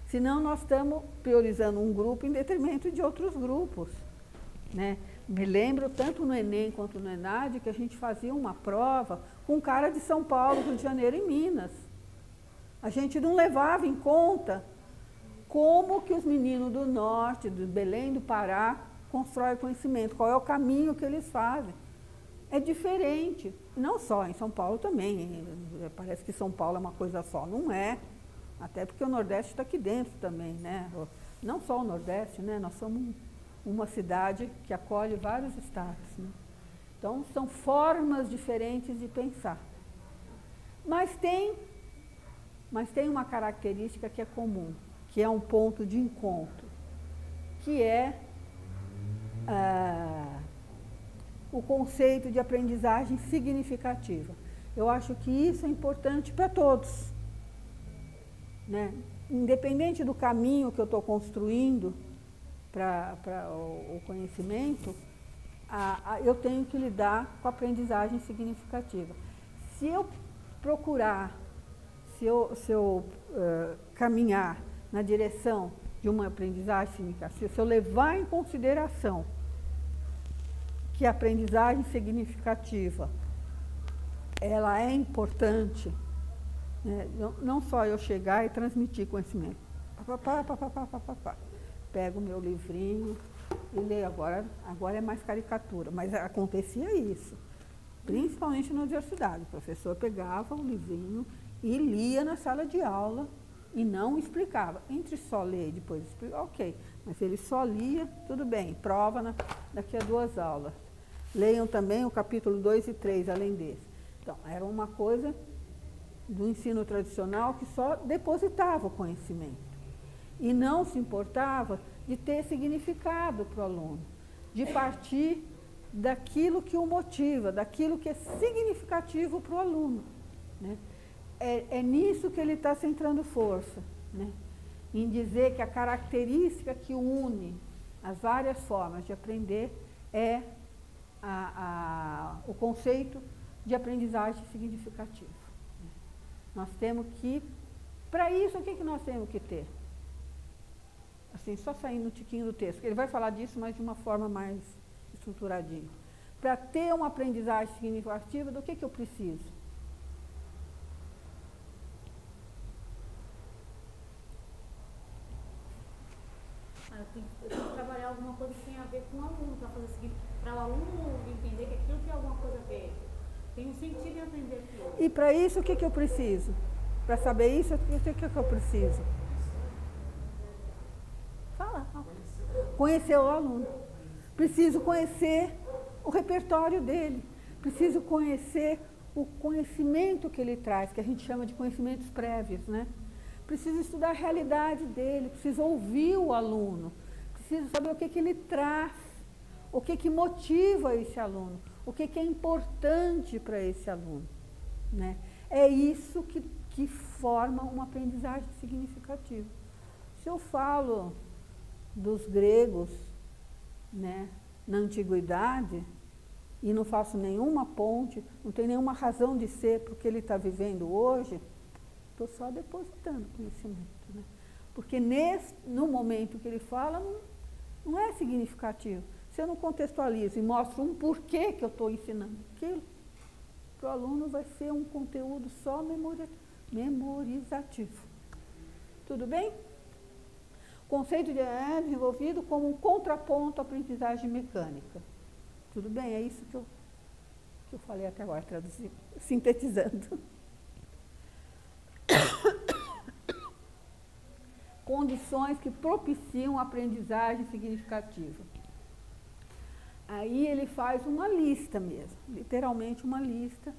Senão nós estamos priorizando um grupo em detrimento de outros grupos, né? Me lembro, tanto no Enem quanto no ENAD, que a gente fazia uma prova com cara de São Paulo, Rio de Janeiro e Minas. A gente não levava em conta como que os meninos do Norte, do Belém do Pará, constroem conhecimento, qual é o caminho que eles fazem. É diferente, não só em São Paulo também, parece que São Paulo é uma coisa só, não é. Até porque o Nordeste está aqui dentro também, né? Não só o Nordeste, né? Nós somos uma cidade que acolhe vários estados, né? Então, são formas diferentes de pensar. Mas tem uma característica que é comum, que é um ponto de encontro, que é o conceito de aprendizagem significativa. Eu acho que isso é importante para todos, né? Independente do caminho que eu estou construindo para o conhecimento, eu tenho que lidar com a aprendizagem significativa. Se eu procurar, se eu caminhar na direção de uma aprendizagem significativa, se eu levar em consideração que a aprendizagem significativa ela é importante, né? Não só eu chegar e transmitir conhecimento. Pego o meu livrinho e leio. Agora é mais caricatura, mas acontecia isso, principalmente na universidade. O professor pegava o livrinho e lia na sala de aula e não explicava. Entre só ler e depois explicar, ok, mas ele só lia, tudo bem, prova daqui a 2 aulas. Leiam também o capítulo 2 e 3, além desse. Então, era uma coisa do ensino tradicional que só depositava o conhecimento e não se importava de ter significado para o aluno, de partir daquilo que o motiva, daquilo que é significativo para o aluno, né? É nisso que ele está centrando força, né? Em dizer que a característica que une as várias formas de aprender é o conceito de aprendizagem significativa. Nós temos que, para isso, o que nós temos que ter? assim, só saindo um tiquinho do texto. Ele vai falar disso, mas de uma forma mais estruturadinha. Para ter uma aprendizagem significativa, do que eu preciso? Eu tenho que trabalhar alguma coisa que tenha a ver com o aluno, para o aluno entender que aquilo tem alguma coisa a ver. Tem um sentido em aprender aquilo. E para isso, o que eu preciso? Para saber isso, o que eu preciso? Fala. Conhecer o aluno. Preciso conhecer o repertório dele. Preciso conhecer o conhecimento que ele traz, que a gente chama de conhecimentos prévios, né? Preciso estudar a realidade dele, preciso ouvir o aluno, preciso saber o que ele traz, o que motiva esse aluno, o que é importante para esse aluno, né? É isso que forma uma aprendizagem significativa. Se eu falo dos gregos, né, na antiguidade, e não faço nenhuma ponte, não tem nenhuma razão de ser para o que ele está vivendo hoje, estou só depositando conhecimento, né? Porque no momento que ele fala, não é significativo. Se eu não contextualizo e mostro um porquê que eu estou ensinando aquilo, para o aluno vai ser um conteúdo só memorizativo. Tudo bem? O conceito é desenvolvido como um contraponto à aprendizagem mecânica. Tudo bem? É isso que eu falei até agora, traduzindo, sintetizando. Condições que propiciam a aprendizagem significativa. Aí ele faz uma lista mesmo, literalmente uma lista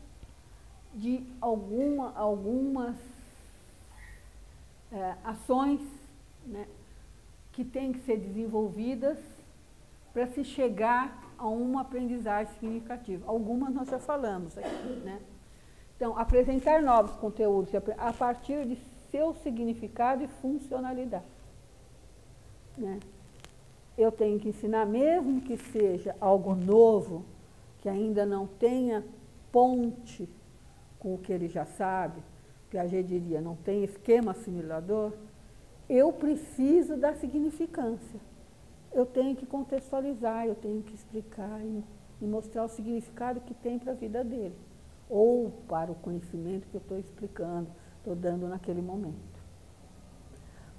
de algumas ações, né, que têm que ser desenvolvidas para se chegar a uma aprendizagem significativa. Algumas nós já falamos aqui, né? Então, apresentar novos conteúdos a partir de seu significado e funcionalidade, né? Eu tenho que ensinar, mesmo que seja algo novo, que ainda não tenha ponte com o que ele já sabe, Piaget diria, não tem esquema assimilador, eu preciso da significância. Eu tenho que contextualizar, eu tenho que explicar e mostrar o significado que tem para a vida dele, ou para o conhecimento que eu estou explicando, estou dando naquele momento.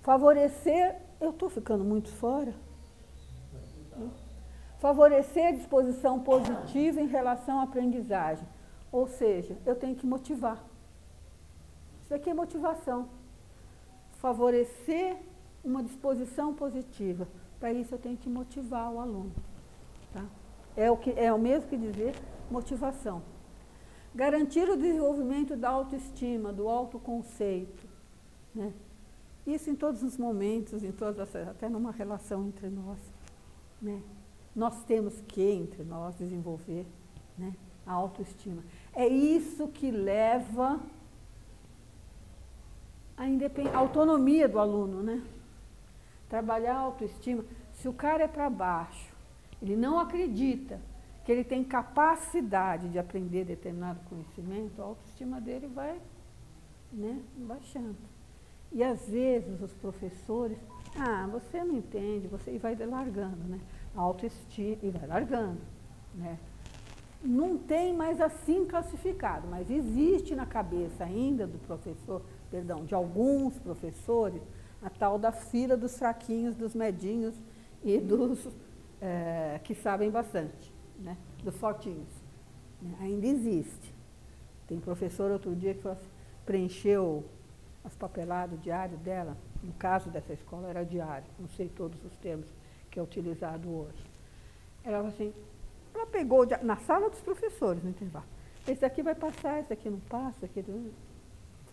Favorecer, eu estou ficando muito fora? Favorecer a disposição positiva em relação à aprendizagem. Ou seja, eu tenho que motivar. Isso aqui é motivação. Favorecer uma disposição positiva. Para isso eu tenho que motivar o aluno. Tá? É o mesmo que dizer motivação. Garantir o desenvolvimento da autoestima, do autoconceito, né? Isso em todos os momentos, até numa relação entre nós, né? Nós temos que, entre nós, desenvolver, né, a autoestima. É isso que leva a autonomia do aluno, né? Trabalhar a autoestima. Se o cara é para baixo, ele não acredita que ele tem capacidade de aprender determinado conhecimento, a autoestima dele vai, né, baixando. E às vezes os professores, você não entende, e vai largando, né? A autoestima, e vai largando, né? Não tem mais assim classificado, mas existe na cabeça ainda do professor, de alguns professores, a tal da fila dos fraquinhos, dos medinhos e dos que sabem bastante, né? Dos fortinhos. Ainda existe. Tem professor outro dia que falou assim, preencheu as papeladas, o diário dela, no caso dessa escola era diário, não sei todos os termos que é utilizado hoje. Ela assim, ela pegou na sala dos professores, no intervalo. Esse daqui vai passar, esse daqui não passa, esse daqui... Eu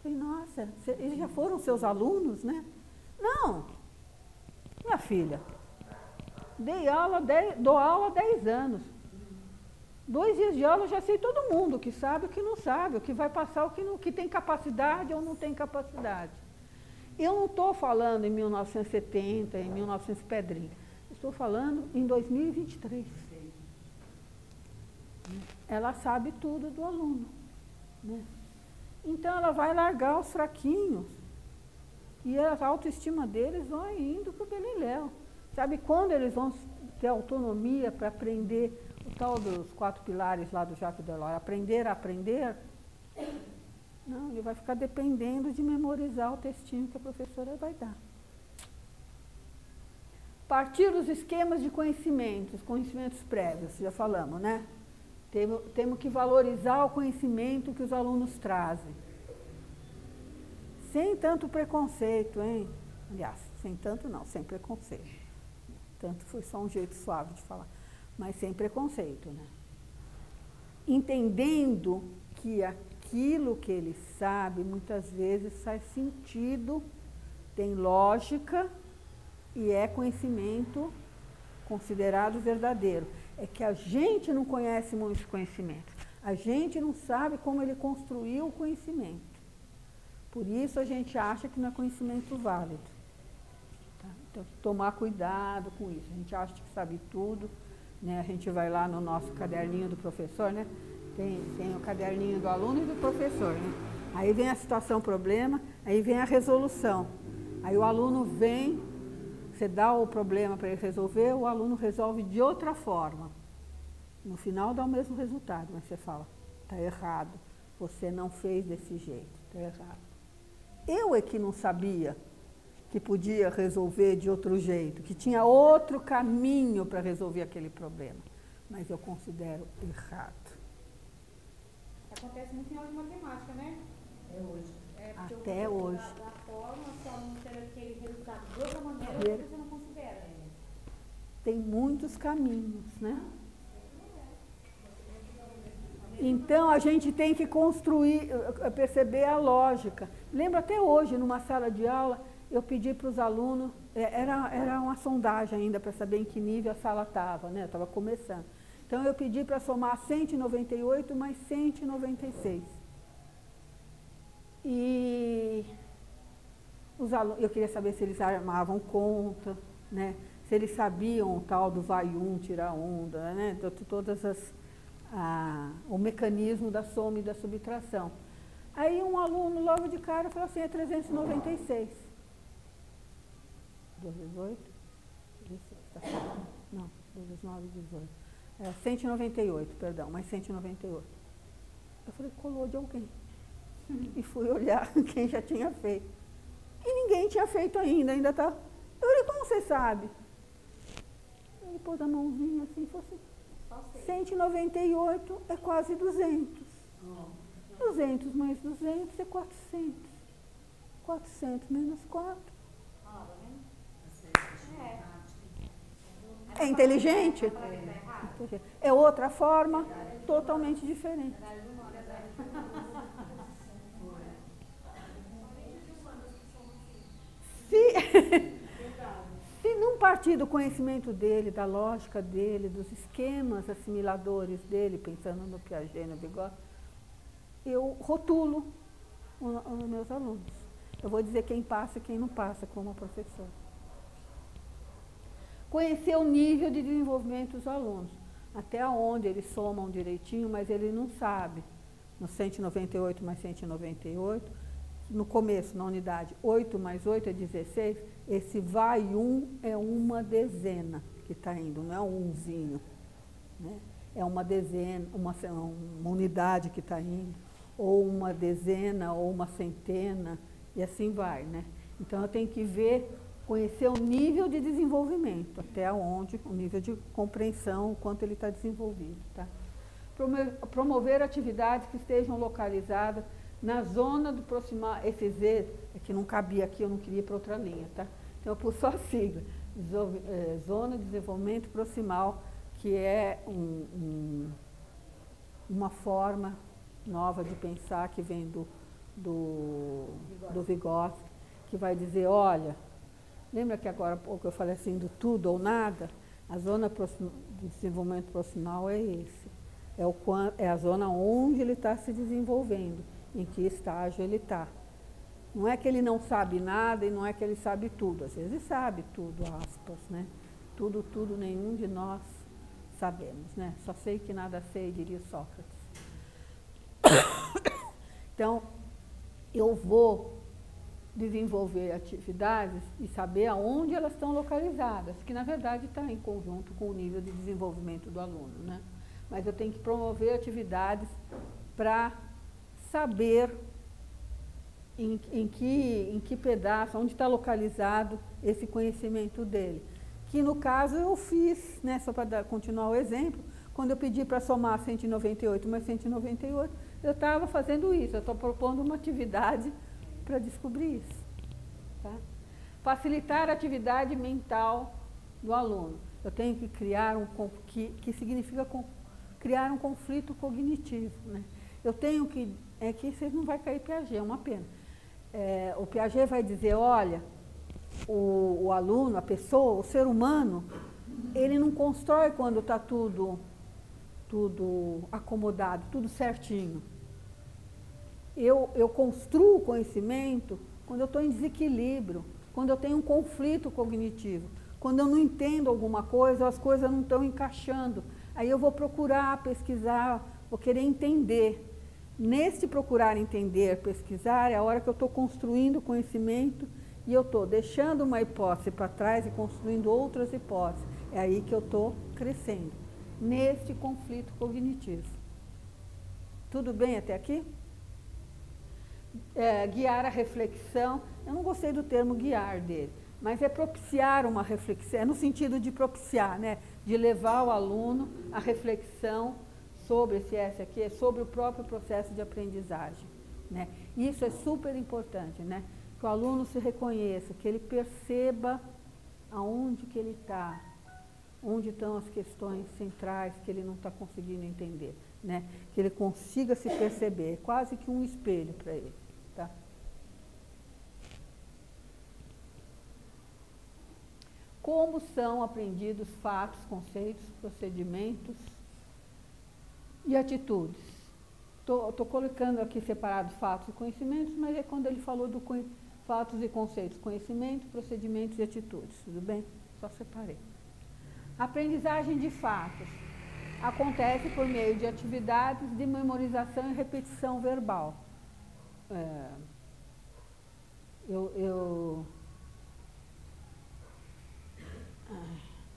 falei, nossa, eles já foram seus alunos, né? Não, minha filha, dou aula há 10 anos. 2 dias de aula eu já sei todo mundo, o que sabe, o que não sabe, o que vai passar, o que tem capacidade ou não tem capacidade. Eu não estou falando em 1970, em 1900 pedrinha. Estou falando em 2023. Ela sabe tudo do aluno, né? Então, ela vai largar os fraquinhos E a autoestima deles vai indo para o beleléu. Sabe quando eles vão ter autonomia para aprender o tal dos 4 pilares lá do Jacques Delors? Aprender a aprender? Não, ele vai ficar dependendo de memorizar o textinho que a professora vai dar. Partir dos esquemas de conhecimentos prévios, já falamos, né? Temos que valorizar o conhecimento que os alunos trazem. Sem tanto preconceito, hein? Aliás, sem tanto não, sem preconceito. Tanto foi só um jeito suave de falar, mas sem preconceito, né? Entendendo que aquilo que ele sabe, muitas vezes faz sentido, tem lógica e é conhecimento considerado verdadeiro. É que a gente não conhece muitos conhecimentos. A gente não sabe como ele construiu o conhecimento. Por isso a gente acha que não é conhecimento válido. Tá? Então, tomar cuidado com isso. A gente acha que sabe tudo, né? A gente vai lá no nosso caderninho do professor, né? Tem o caderninho do aluno e do professor, né? Aí vem a situação, problema, aí vem a resolução. Aí o aluno vem, você dá o problema para ele resolver, o aluno resolve de outra forma. No final dá o mesmo resultado, mas você fala, está errado, você não fez desse jeito, está errado. Eu é que não sabia que podia resolver de outro jeito, que tinha outro caminho para resolver aquele problema, mas eu considero errado. Acontece muito em aula de matemática, né? É hoje. Até hoje. Da forma, se o aluno ter aquele resultado de outra maneira, você não considera. Tem muitos caminhos, né? Então, a gente tem que construir, perceber a lógica. Lembro até hoje, numa sala de aula, eu pedi para os alunos, era uma sondagem ainda para saber em que nível a sala estava, né? Estava começando. Então, eu pedi para somar 198 mais 196. E os alunos, eu queria saber se eles armavam conta, né? Se eles sabiam o tal do vai um, tira onda, né? Todas o mecanismo da soma e da subtração. Aí um aluno logo de cara falou assim, é 396. 2 vezes 8? 16, tá certo? Não, 2 vezes 9, 18. 198, perdão, mais 198. Eu falei, colou de alguém. E fui olhar quem já tinha feito. E ninguém tinha feito ainda tá. Eu falei, como você sabe? Ele pôs a mãozinha assim e falou assim, 198 é quase 200. 200 mais 200 é 400. 400 menos 4. É inteligente? É outra forma totalmente diferente. Se não partir do conhecimento dele, da lógica dele, dos esquemas assimiladores dele, pensando no Piaget, no Vygotsky, eu rotulo os meus alunos. Eu vou dizer quem passa e quem não passa como professor. Conhecer o nível de desenvolvimento dos alunos, até onde eles somam direitinho, mas ele não sabe. No 198 mais 198, no começo, na unidade, 8 mais 8 é 16, esse vai um é uma dezena que está indo, não é um umzinho, né? É uma dezena, uma unidade que está indo, ou uma dezena, ou uma centena, e assim vai, né? Então, eu tenho que ver, conhecer o nível de desenvolvimento, até onde, o nível de compreensão, o quanto ele está desenvolvido, tá? Promover atividades que estejam localizadas na zona do proximal, esse Z, é que não cabia aqui, eu não queria ir para outra linha, tá? Então, eu pus só a sigla, Zona de Desenvolvimento Proximal, que é uma forma nova de pensar que vem do Vygotsky, que vai dizer, olha, lembra que agora há pouco eu falei assim, do tudo ou nada? A zona de desenvolvimento proximal é esse, é a zona onde ele está se desenvolvendo, em que estágio ele está. Não é que ele não sabe nada e não é que ele sabe tudo. Às vezes sabe tudo, aspas, né? Tudo, nenhum de nós sabemos, né? Só sei que nada sei, diria Sócrates. Então, eu vou desenvolver atividades e saber aonde elas estão localizadas, que na verdade está em conjunto com o nível de desenvolvimento do aluno, né? Mas eu tenho que promover atividades para saber em que pedaço, onde está localizado esse conhecimento dele. Que no caso eu fiz, né, só para continuar o exemplo, quando eu pedi para somar 198 mais 198, eu estava fazendo isso, eu estou propondo uma atividade para descobrir isso. Tá? Facilitar a atividade mental do aluno. Eu tenho que criar que significa criar um conflito cognitivo. Né? Eu tenho que, que vocês não vai cair Piaget, é uma pena. O Piaget vai dizer, olha, o aluno, a pessoa, o ser humano, ele não constrói quando está tudo acomodado, tudo certinho. Eu construo o conhecimento quando eu estou em desequilíbrio, quando eu tenho um conflito cognitivo, quando eu não entendo alguma coisa, as coisas não estão encaixando. Aí eu vou procurar, pesquisar, vou querer entender. Nesse procurar entender, pesquisar, é a hora que eu estou construindo conhecimento e eu estou deixando uma hipótese para trás e construindo outras hipóteses. É aí que eu estou crescendo, neste conflito cognitivo. Tudo bem até aqui? Guiar a reflexão, eu não gostei do termo guiar dele, mas é propiciar uma reflexão, é no sentido de propiciar, né? De levar o aluno à reflexão sobre esse S aqui, sobre o próprio processo de aprendizagem. Né? Isso é super importante, né? Que o aluno se reconheça, que ele perceba aonde que ele está, onde estão as questões centrais que ele não está conseguindo entender. Né? Que ele consiga se perceber, é quase que um espelho para ele. Tá? Como são aprendidos fatos, conceitos, procedimentos e atitudes? Estou colocando aqui separado fatos e conhecimentos, mas é quando ele falou do fatos e conceitos, conhecimento, procedimentos e atitudes, tudo bem? Só separei. Aprendizagem de fatos acontece por meio de atividades de memorização e repetição verbal.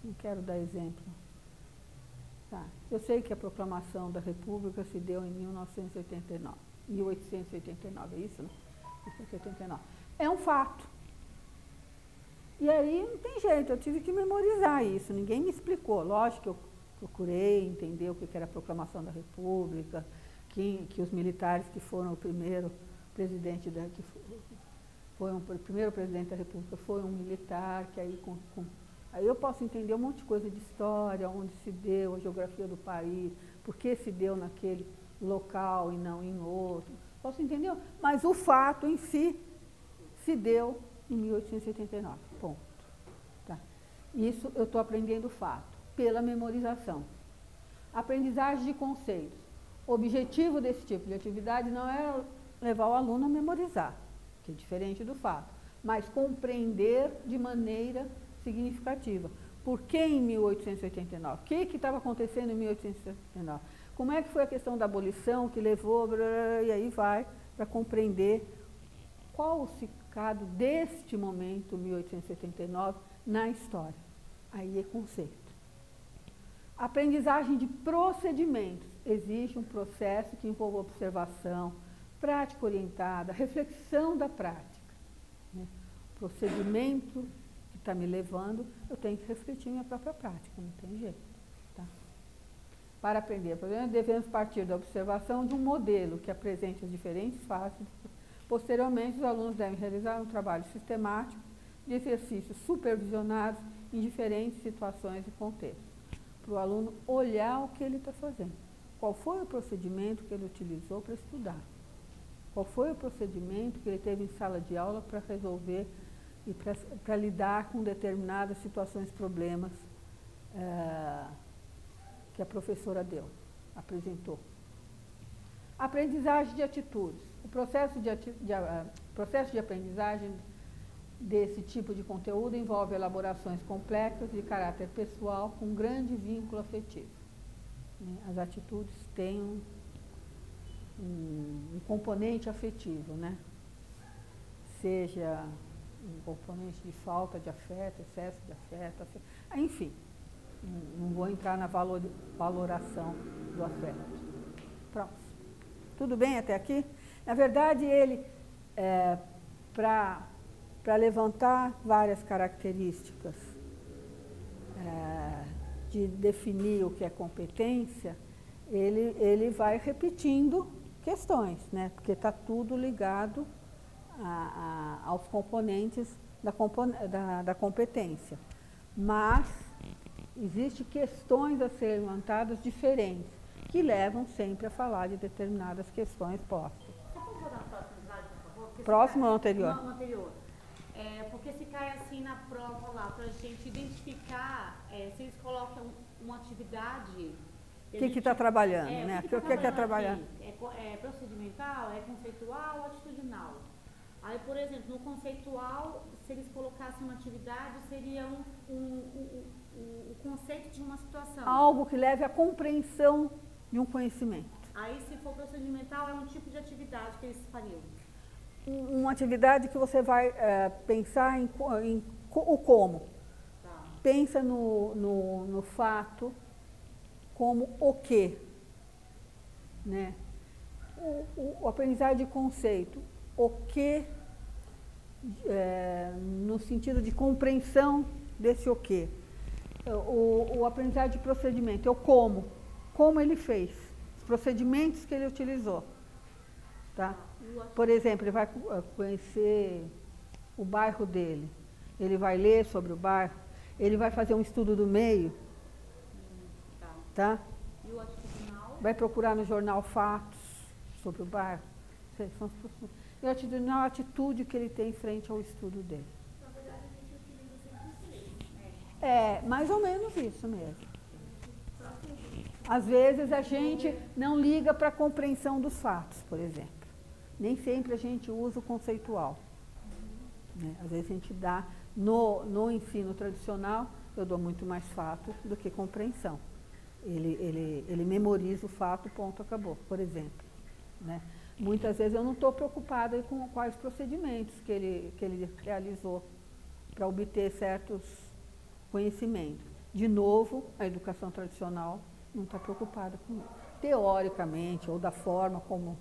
Não quero dar exemplo. Tá. Eu sei que a proclamação da República se deu em 1889, é isso, né? 1889. É um fato. E aí não tem jeito, eu tive que memorizar isso, ninguém me explicou. Lógico que eu procurei entender o que era a proclamação da República, que os militares que foram o primeiro presidente o primeiro presidente da República foi um militar, que aí aí eu posso entender um monte de coisa de história, onde se deu, a geografia do país, por que se deu naquele local e não em outro. Posso entender, mas o fato em si se deu em 1889, ponto. Tá? Isso eu estou aprendendo o fato, pela memorização. Aprendizagem de conceitos. O objetivo desse tipo de atividade não é levar o aluno a memorizar, que é diferente do fato, mas compreender de maneira significativa. Por que em 1889? O que estava acontecendo em 1889? Como é que foi a questão da abolição que levou, e aí vai para compreender qual o significado deste momento, 1879, na história. Aí é conceito. Aprendizagem de procedimentos. Existe um processo que envolve observação, prática orientada, reflexão da prática. Né? Procedimento que está me levando, eu tenho que refletir minha própria prática, não tem jeito. Tá? Para aprender, devemos partir da observação de um modelo que apresente as diferentes faces. Posteriormente, os alunos devem realizar um trabalho sistemático de exercícios supervisionados em diferentes situações e contextos, para o aluno olhar o que ele está fazendo. Qual foi o procedimento que ele utilizou para estudar? Qual foi o procedimento que ele teve em sala de aula para resolver e para lidar com determinadas situações, problemas que a professora apresentou. Aprendizagem de atitudes. O processo de aprendizagem desse tipo de conteúdo envolve elaborações complexas de caráter pessoal com grande vínculo afetivo. As atitudes têm um componente afetivo, né? seja um componente de falta de afeto, excesso de afeto, enfim, não vou entrar na valoração do afeto. Pronto. Tudo bem até aqui? Na verdade, ele, para levantar várias características de definir o que é competência, ele vai repetindo questões, né? Porque está tudo ligado aos componentes da competência. Mas existem questões a serem levantadas diferentes, que levam sempre a falar de determinadas questões postas. Você pode rodar a próxima slide, por favor? Porque Próximo ou anterior? Não, anterior. Porque se cai assim na prova lá, para a gente identificar, se eles colocam uma atividade... O que está trabalhando, né? O que é trabalhar? É procedimental, é conceitual ou atitudinal? Aí, por exemplo, no conceitual, se eles colocassem uma atividade, seria o conceito de uma situação. Algo que leve à compreensão de um conhecimento. Aí, se for procedimental, é um tipo de atividade que eles fariam. Uma atividade que você vai pensar em o como. Tá. Pensa no fato como o que, né? O aprendizagem de conceito, o que, no sentido de compreensão desse o que. O aprendizagem de procedimento, é o como ele fez, os procedimentos que ele utilizou, tá? Por exemplo, ele vai conhecer o bairro dele, ele vai ler sobre o bairro, ele vai fazer um estudo do meio, tá? E o atitudinal? Vai procurar no jornal fatos sobre o bairro. E o atitudinal é a atitude que ele tem frente ao estudo dele. Na verdade, a gente utiliza sempre É, mais ou menos isso mesmo. Às vezes a gente não liga para a compreensão dos fatos, por exemplo. Nem sempre a gente usa o conceitual, né? Às vezes a gente dá, no ensino tradicional, eu dou muito mais fato do que compreensão. Ele memoriza o fato, ponto, acabou, por exemplo, né? Muitas vezes eu não estou preocupada com quais procedimentos que ele realizou para obter certos conhecimentos. De novo, a educação tradicional não está preocupada com isso, teoricamente, ou da forma como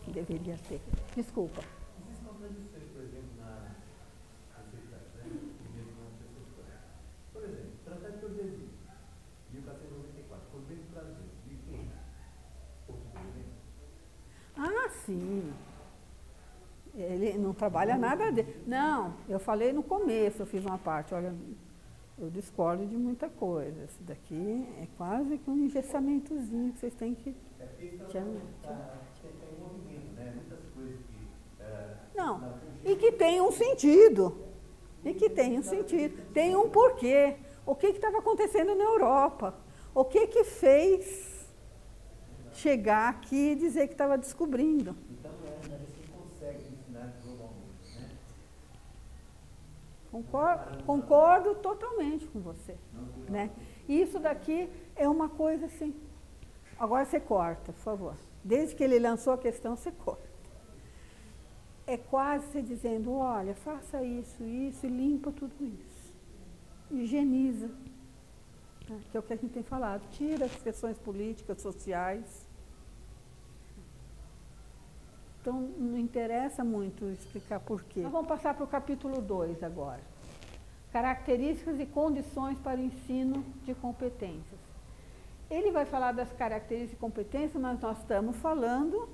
deveria ter. Desculpa. Existem contradições, por exemplo, na sociedade, né? Mesmo na sociedade. Por exemplo, Tratado de Tordesilhas, 1494, Convênio do Brasil, de quem? Português. Ah, sim. Ele não trabalha nada dele. Não, eu falei no começo, eu fiz uma parte, olha, eu discordo de muita coisa. Isso daqui é quase que um engessamentozinho que vocês têm que... Tem movimento, né? Muitas coisas que... Não, e que tem um sentido. E que tem um sentido. Tem um porquê. O que estava acontecendo na Europa? O que fez chegar aqui e dizer que estava descobrindo? Então, você consegue ensinar globalmente, né? Concordo totalmente com você, né? Isso daqui é uma coisa assim. Agora você corta, por favor. Desde que ele lançou a questão, você corta. É quase você dizendo, olha, faça isso, isso, e limpa tudo isso. Higieniza. Né? Que é o que a gente tem falado. Tira as questões políticas, sociais. Então, não interessa muito explicar por quê. Nós vamos passar para o capítulo 2 agora. Características e condições para o ensino de competências. Ele vai falar das características e competências, mas nós estamos falando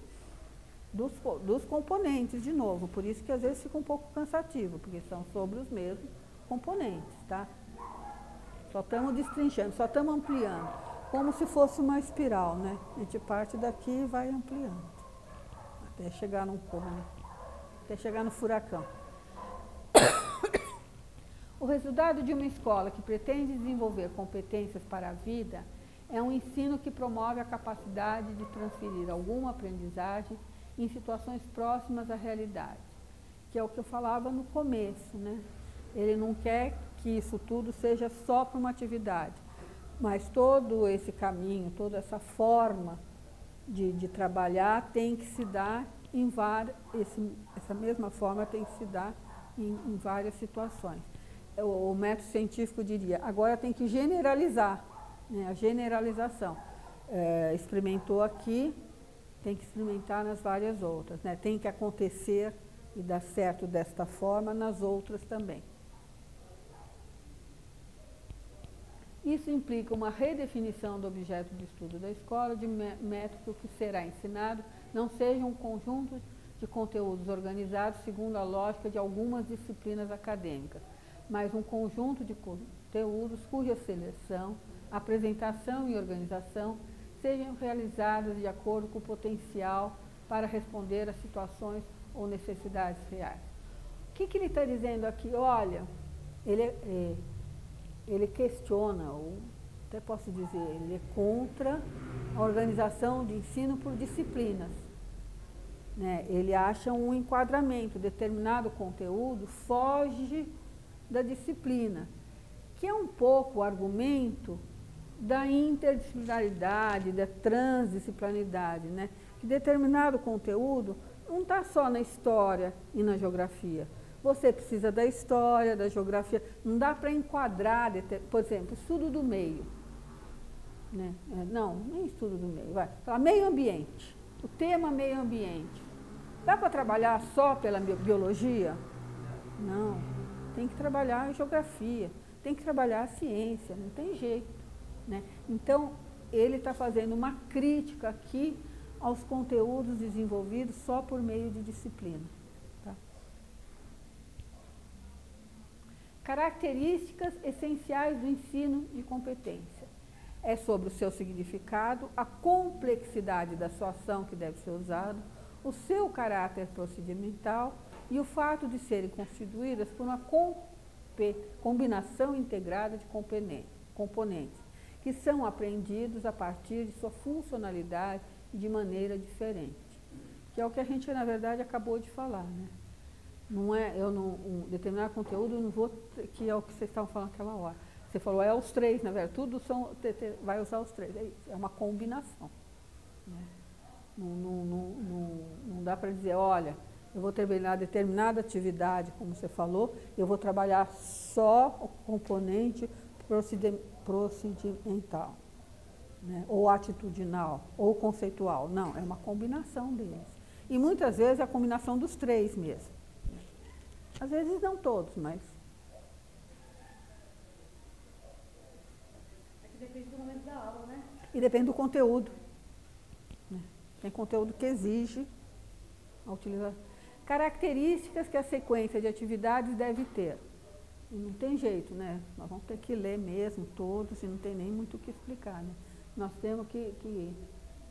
dos componentes de novo. Por isso que às vezes fica um pouco cansativo, porque são sobre os mesmos componentes, tá? Só estamos destrinchando, só estamos ampliando. Como se fosse uma espiral, né? A gente parte daqui e vai ampliando. Até chegar num cone, até chegar no furacão. O resultado de uma escola que pretende desenvolver competências para a vida é um ensino que promove a capacidade de transferir alguma aprendizagem em situações próximas à realidade, que é o que eu falava no começo, né? Ele não quer que isso tudo seja só para uma atividade, mas todo esse caminho, toda essa forma de trabalhar tem que se dar essa mesma forma tem que se dar em várias situações. O método científico diria, agora tem que generalizar, né, a generalização. Experimentou aqui, tem que experimentar nas várias outras, né? Tem que acontecer e dar certo desta forma nas outras também. Isso implica uma redefinição do objeto de estudo da escola, de método que o que será ensinado não seja um conjunto de conteúdos organizados segundo a lógica de algumas disciplinas acadêmicas, mas um conjunto de conteúdos cuja seleção, apresentação e organização sejam realizadas de acordo com o potencial para responder a situações ou necessidades reais. O que ele está dizendo aqui? Olha, ele questiona, ou até posso dizer, ele é contra a organização de ensino por disciplinas, né? Ele acha um enquadramento, determinado conteúdo foge da disciplina, que é um pouco o argumento da interdisciplinaridade, da transdisciplinaridade, né? Que determinado conteúdo não está só na história e na geografia. Você precisa da história, da geografia, não dá para enquadrar, por exemplo, estudo do meio. Né? Não, nem estudo do meio, vai. Fala meio ambiente, o tema meio ambiente. Dá para trabalhar só pela biologia? Não, tem que trabalhar a geografia, tem que trabalhar a ciência, não tem jeito. Né? Então, ele está fazendo uma crítica aqui aos conteúdos desenvolvidos só por meio de disciplina. Tá? Características essenciais do ensino de competência. É sobre o seu significado, a complexidade da sua ação que deve ser usada, o seu caráter procedimental e o fato de serem constituídas por uma combinação integrada de componentes, que são aprendidos a partir de sua funcionalidade e de maneira diferente. Que é o que a gente, na verdade, acabou de falar, né? Não é, um determinado conteúdo, eu não vou, que é o que vocês estavam falando naquela hora. Você falou, é os três, na verdade, tudo vai usar os três, é isso, é uma combinação. Né? Não dá para dizer, olha, eu vou terminar determinada atividade, como você falou, eu vou trabalhar só o componente procedimental, né? Ou atitudinal, ou conceitual. Não, é uma combinação deles. E muitas vezes é a combinação dos três mesmo. Às vezes não todos, mas... É que depende do momento da aula, né? E depende do conteúdo. Né? Tem conteúdo que exige a utilização. Características que a sequência de atividades deve ter. E não tem jeito, né? Nós vamos ter que ler mesmo todos e não tem nem muito o que explicar, né? Nós temos que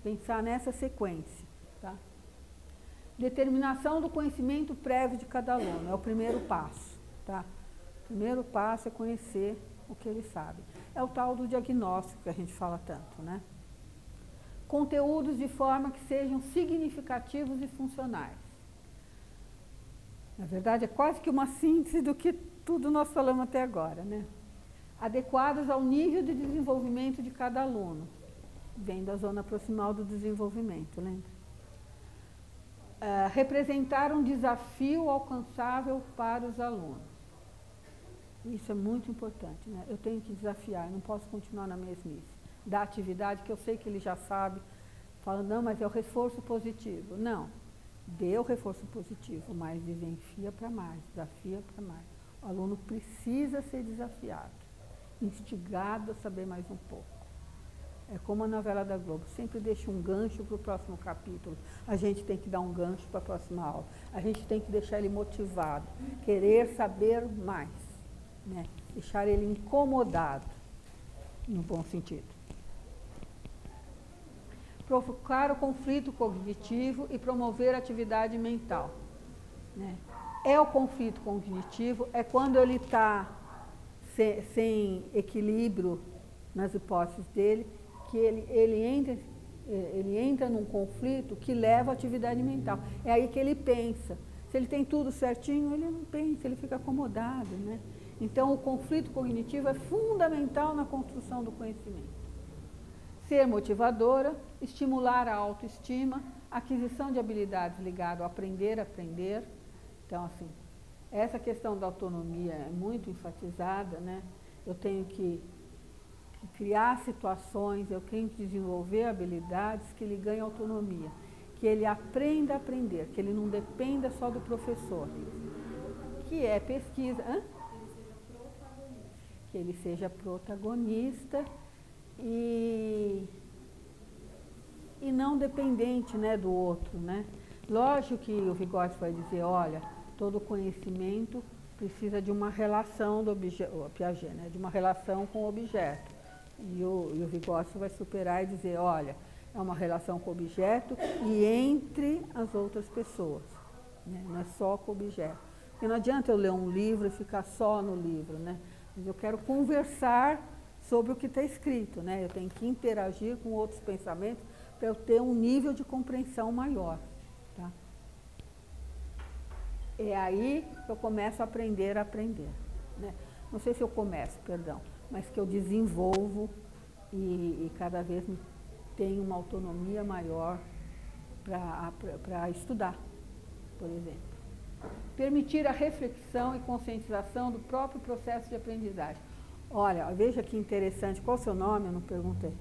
pensar nessa sequência, tá? Determinação do conhecimento prévio de cada aluno, é o primeiro passo, tá? O primeiro passo é conhecer o que ele sabe. É o tal do diagnóstico que a gente fala tanto, né? Conteúdos de forma que sejam significativos e funcionais. Na verdade, é quase que uma síntese do que tudo nós falamos até agora, né? Adequados ao nível de desenvolvimento de cada aluno. Vem da zona proximal do desenvolvimento, lembra? Representar um desafio alcançável para os alunos. Isso é muito importante, né? Eu tenho que desafiar, eu não posso continuar na mesmice. Da atividade que eu sei que ele já sabe, falando, não, mas é o reforço positivo. Não, dê o reforço positivo, mas desafia para mais, desafia para mais. O aluno precisa ser desafiado, instigado a saber mais um pouco. É como a novela da Globo, sempre deixa um gancho para o próximo capítulo. A gente tem que dar um gancho para a próxima aula. A gente tem que deixar ele motivado, querer saber mais, né? Deixar ele incomodado, no bom sentido. Provocar o conflito cognitivo e promover a atividade mental. Né? É o conflito cognitivo, é quando ele está sem equilíbrio nas hipóteses dele, que ele entra num conflito que leva à atividade mental. É aí que ele pensa. Se ele tem tudo certinho, ele não pensa, ele fica acomodado, né? Então, o conflito cognitivo é fundamental na construção do conhecimento. Ser motivadora, estimular a autoestima, aquisição de habilidades ligado ao aprender a aprender. Então, assim, essa questão da autonomia é muito enfatizada, né? Eu tenho que criar situações, eu tenho que desenvolver habilidades que lhe ganhem autonomia, que ele aprenda a aprender, que ele não dependa só do professor, que é pesquisa. Que ele seja protagonista e não dependente, né, do outro, né? Lógico que o Vygotsky vai dizer, olha, todo conhecimento precisa de uma relação do objeto, Piaget, né, de uma relação com o objeto. E o Vygotsky vai superar e dizer, olha, é uma relação com o objeto e entre as outras pessoas, né? Não é só com o objeto. Porque não adianta eu ler um livro e ficar só no livro, né? Mas eu quero conversar sobre o que está escrito, né? Eu tenho que interagir com outros pensamentos para eu ter um nível de compreensão maior, tá? É aí que eu começo a aprender, né? Não sei se eu começo, perdão, mas que eu desenvolvo e cada vez tenho uma autonomia maior para estudar, por exemplo. Permitir a reflexão e conscientização do próprio processo de aprendizagem. Olha, veja que interessante. Qual o seu nome? Eu não perguntei.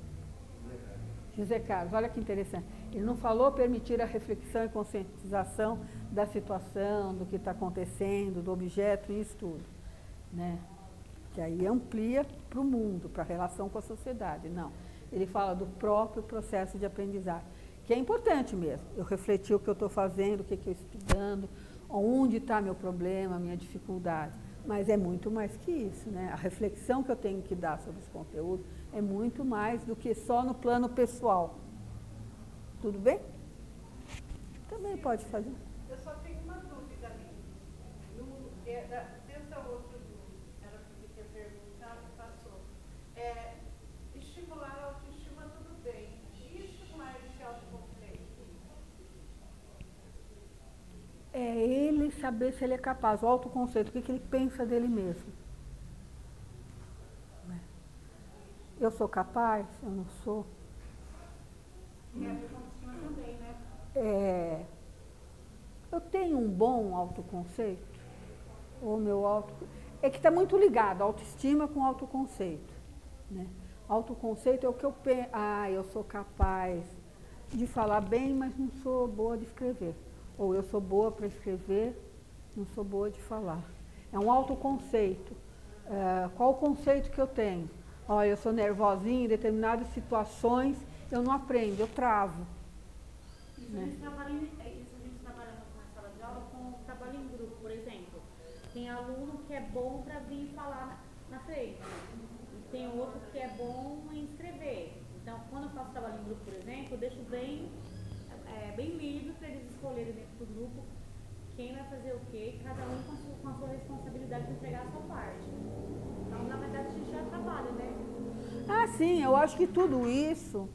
José Carlos, olha que interessante. Ele não falou permitir a reflexão e conscientização da situação, do que está acontecendo, do objeto e isso tudo, né? Que aí amplia para o mundo, para a relação com a sociedade. Não. Ele fala do próprio processo de aprendizagem, que é importante mesmo. Eu refletir o que eu estou fazendo, o que eu estou estudando, onde está meu problema, minha dificuldade. Mas é muito mais que isso, né? A reflexão que eu tenho que dar sobre os conteúdos é muito mais do que só no plano pessoal. Tudo bem? Também pode fazer. Eu só tenho uma dúvida ali. Dessa outra era que tinha perguntado, passou. Estimular a autoestima, tudo bem. E estimular esse autoconceito? É ele saber se ele é capaz, o autoconceito, o que ele pensa dele mesmo. Eu sou capaz? Eu não sou? E a autoestima também, né? Eu tenho um bom autoconceito? Ou meu é que está muito ligado, autoestima com autoconceito, né? Autoconceito é o que eu penso. Eu sou capaz de falar bem, mas não sou boa de escrever. Ou eu sou boa para escrever, não sou boa de falar. É um autoconceito. Qual o conceito que eu tenho? Olha, eu sou nervosinha em determinadas situações, eu não aprendo, eu travo. Isso a gente trabalha na sala de aula com trabalho em grupo, por exemplo. Tem aluno que é bom para vir falar na frente, e tem outro que é bom em escrever. Então, quando eu faço trabalho em grupo, por exemplo, eu deixo bem livre para eles escolherem dentro do grupo quem vai fazer o quê, cada um com a sua responsabilidade de entregar a sua parte. Então, na verdade, a gente já trabalha, né? Sim, eu acho que tudo isso,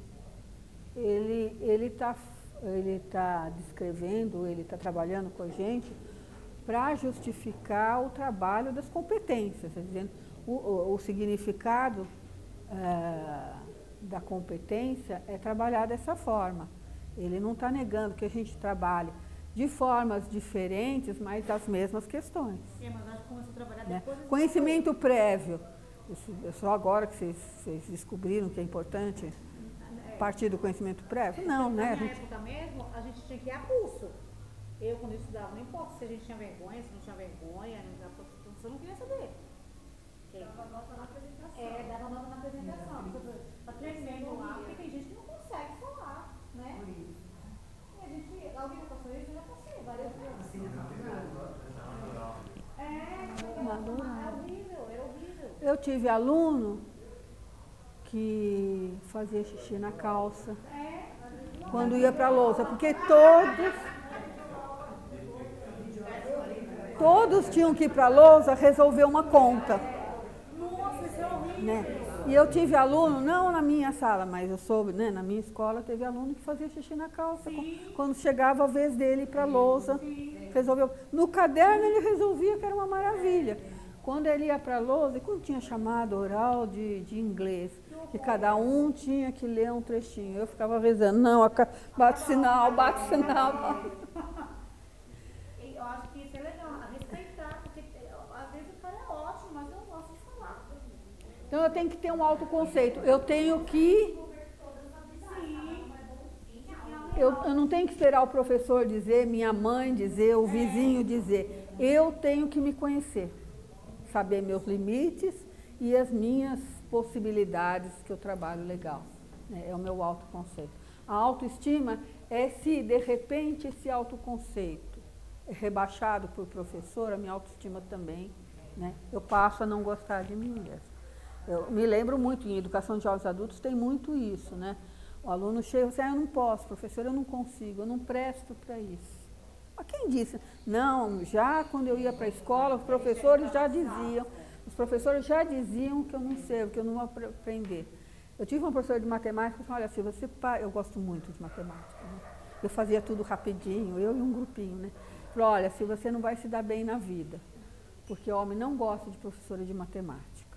ele tá descrevendo, ele está trabalhando com a gente para justificar o trabalho das competências, tá dizendo, o significado da competência é trabalhar dessa forma. Ele não está negando que a gente trabalhe de formas diferentes, mas as mesmas questões. Mas acho que começou a trabalhar né? depois. Conhecimento prévio. Só agora que vocês descobriram que é importante partir do conhecimento prévio? Não, né? Na minha época mesmo, a gente tinha que ir a curso. Eu, quando eu estudava, não importa se a gente tinha vergonha, se não tinha vergonha, a professor não queria saber. Dava nota na apresentação. Dava nota na apresentação. Está tremendo lá, porque tem gente que não consegue falar, né? E a gente, alguém já passou isso? Eu já passei várias vezes. É horrível. Eu tive aluno que fazia xixi na calça quando ia para a lousa, porque todos tinham que ir para a lousa resolver uma conta. Nossa, isso é horrível. Né? E eu tive aluno, não na minha sala, mas eu soube, né, na minha escola teve aluno que fazia xixi na calça. Quando chegava a vez dele ir para a lousa, resolveu. No caderno ele resolvia, que era uma maravilha. Quando ele ia para a lousa, e quando tinha chamado oral de inglês, que cada um tinha que ler um trechinho, eu ficava rezando, não, bate sinal, bate sinal. Eu acho que isso é legal, respeitar, porque às vezes o cara é ótimo, mas eu não gosto de falar. Então eu tenho que ter um autoconceito, eu tenho que... Eu não tenho que esperar o professor dizer, minha mãe dizer, o vizinho dizer. Eu tenho que me conhecer, saber meus limites e as minhas possibilidades que eu trabalho legal. É o meu autoconceito. A autoestima é se, de repente, esse autoconceito é rebaixado por professor, a minha autoestima também, né? Eu passo a não gostar de mim mesmo. Eu me lembro muito, em educação de jovens adultos tem muito isso, né? O aluno chega e diz, eu não posso, professor, eu não consigo, eu não presto para isso. Mas quem disse? Não, já quando eu ia para a escola, os professores já diziam que eu não sei, que eu não vou aprender. Eu tive uma professora de matemática que falou, olha, Silvia, eu gosto muito de matemática, né? Eu fazia tudo rapidinho, eu e um grupinho, né? Falou, olha, Silvia, você não vai se dar bem na vida, porque o homem não gosta de professora de matemática.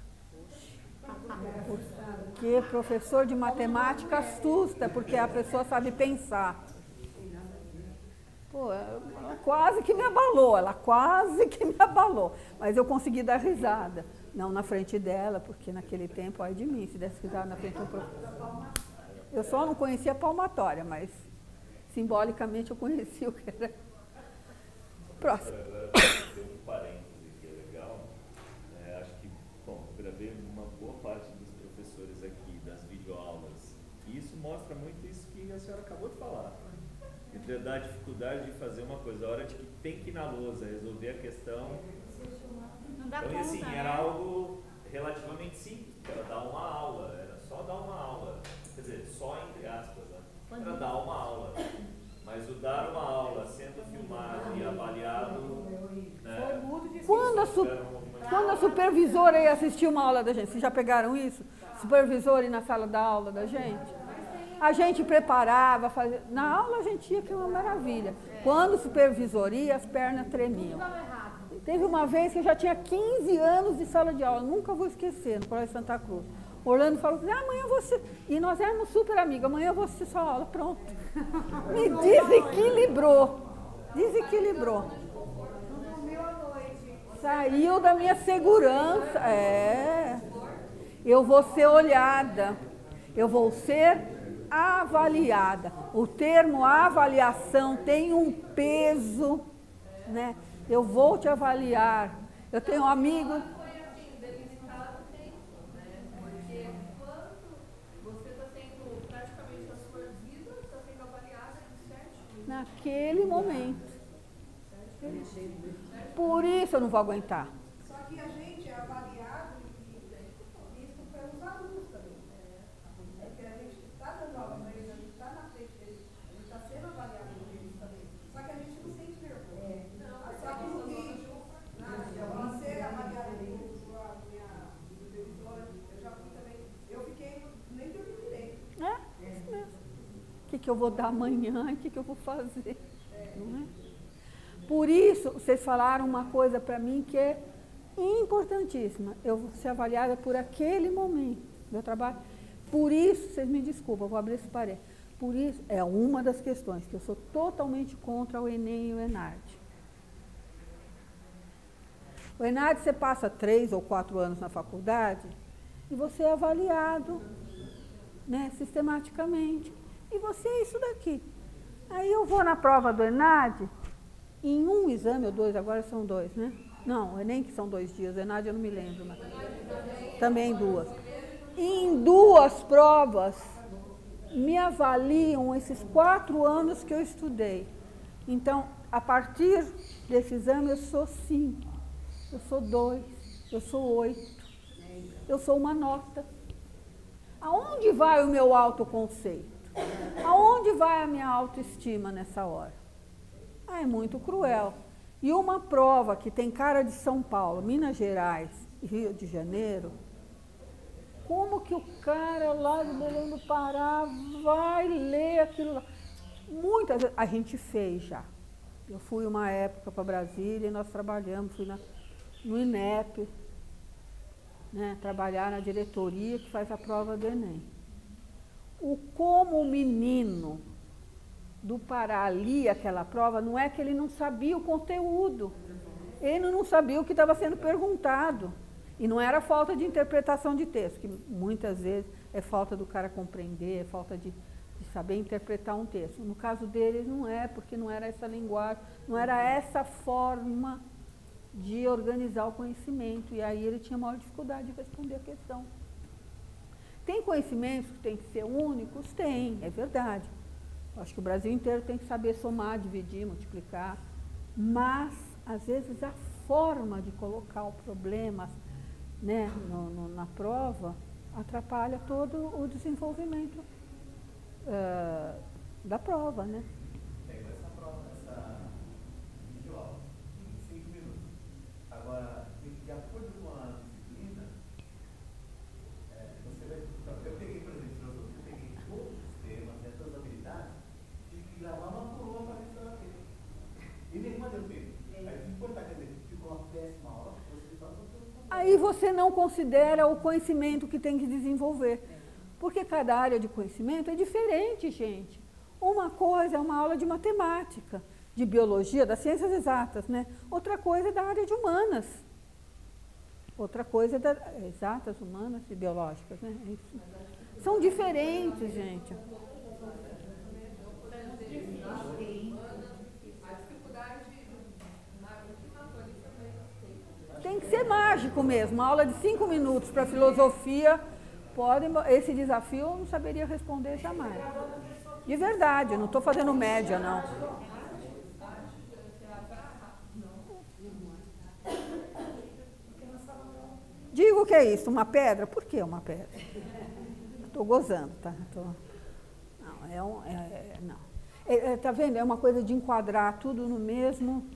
Porque professor de matemática assusta, porque a pessoa sabe pensar. Pô, ela quase que me abalou, mas eu consegui dar risada. Não na frente dela, porque naquele tempo, ai de mim, se desse risada na frente do professor. Eu só não conhecia a palmatória, mas simbolicamente eu conhecia o que era. Próximo. Tem um parêntese que é legal. Acho que, bom, eu gravei uma boa parte dos professores aqui, das videoaulas. E isso mostra muito isso que a senhora acabou de falar. Entre a dificuldade de fazer uma coisa, a hora de que tem que ir na lousa, resolver a questão. Não dá Então, conta, assim, né? era algo relativamente simples, era dar uma aula, era só dar uma aula. Quer dizer, só entre aspas, né? Era dar uma aula. Mas o dar uma aula, sendo filmado e avaliado, né? Quando a supervisora ia assistir uma aula da gente, vocês já pegaram isso? Supervisora ir na sala da aula da gente? A gente preparava, fazia. Na aula a gente ia, que é uma maravilha. Quando o supervisor ia, as pernas tremiam. Teve uma vez que eu já tinha 15 anos de sala de aula, nunca vou esquecer, no Colégio Santa Cruz. Orlando falou, amanhã você... E nós éramos super amigos, amanhã eu vou assistir sua aula, pronto. Me desequilibrou. Saiu da minha segurança. Eu vou ser olhada, eu vou ser avaliada. O termo avaliação tem um peso, né? Eu vou te avaliar. Eu tenho um amigo... Naquele momento. Por isso eu não vou aguentar. Só que a gente é avaliado e visto pelos alunos também. Porque a gente está dando aula para eles, a gente está na frente deles, a gente está sendo avaliado por eles também. Só que a gente não sente nervoso. Só que no vídeo, ela ser avaliada por a minha supervisora, eu já fui também. Eu fiquei, nem dormi direito. É isso mesmo. O que eu vou dar amanhã? O que eu vou fazer? Não é? Por isso, vocês falaram uma coisa para mim que é importantíssima. Eu vou ser avaliada por aquele momento do meu trabalho. Por isso, vocês me desculpam, eu vou abrir esse parênteses. Por isso, é uma das questões que eu sou totalmente contra o Enem e o ENAD. O ENAD, você passa 3 ou 4 anos na faculdade e você é avaliado, né, sistematicamente. E você é isso daqui. Aí eu vou na prova do ENAD, em um exame ou 2, agora são 2, né? Não, o Enem que são 2 dias, o ENAD eu não me lembro. Mas também 2. Em 2 provas, me avaliam esses 4 anos que eu estudei. Então, a partir desse exame, eu sou 5, eu sou 2, eu sou 8, eu sou uma nota. Aonde vai o meu autoconceito? Aonde vai a minha autoestima nessa hora? É muito cruel. E uma prova que tem cara de São Paulo, Minas Gerais e Rio de Janeiro, como que o cara lá de Belém do Pará vai ler aquilo lá? Muitas vezes, a gente fez já. Eu fui uma época para Brasília e nós trabalhamos, fui no INEP, né, trabalhar na diretoria que faz a prova do Enem. Como o menino do Pará lia aquela prova, não é que ele não sabia o conteúdo, ele não sabia o que estava sendo perguntado. E não era falta de interpretação de texto, que muitas vezes é falta do cara compreender, é falta de saber interpretar um texto. No caso deles não é, porque não era essa linguagem, não era essa forma de organizar o conhecimento, e aí ele tinha maior dificuldade de responder a questão. Tem conhecimentos que têm que ser únicos? Tem, é verdade. Eu acho que o Brasil inteiro tem que saber somar, dividir, multiplicar, mas, às vezes, a forma de colocar o problema, né, na prova atrapalha todo o desenvolvimento da prova, né? Pega essa prova, essa videoaula, em 5 minutos. Agora, de acordo com a disciplina, você vai... Eu peguei, por exemplo, filosofia, eu peguei todos os temas, todas as habilidades, tive que gravar uma por uma para ver se ela teve. E nenhuma deu tempo. Aí tive que cortar, quer dizer, ficou uma péssima aula, você faz o que. Aí você não considera o conhecimento que tem que desenvolver. Porque cada área de conhecimento é diferente, gente. Uma coisa é uma aula de matemática, de biologia, das ciências exatas, né? Outra coisa é da área de humanas. Outra coisa é da exatas, humanas e biológicas, né? São diferentes, gente. Tem que ser mágico mesmo. Uma aula de 5 minutos para filosofia, esse desafio eu não saberia responder jamais. De verdade, eu não estou fazendo média, não. Digo o que é isso, uma pedra? Por que uma pedra? Estou gozando, tá? Não, não. Tá vendo? É uma coisa de enquadrar tudo no mesmo...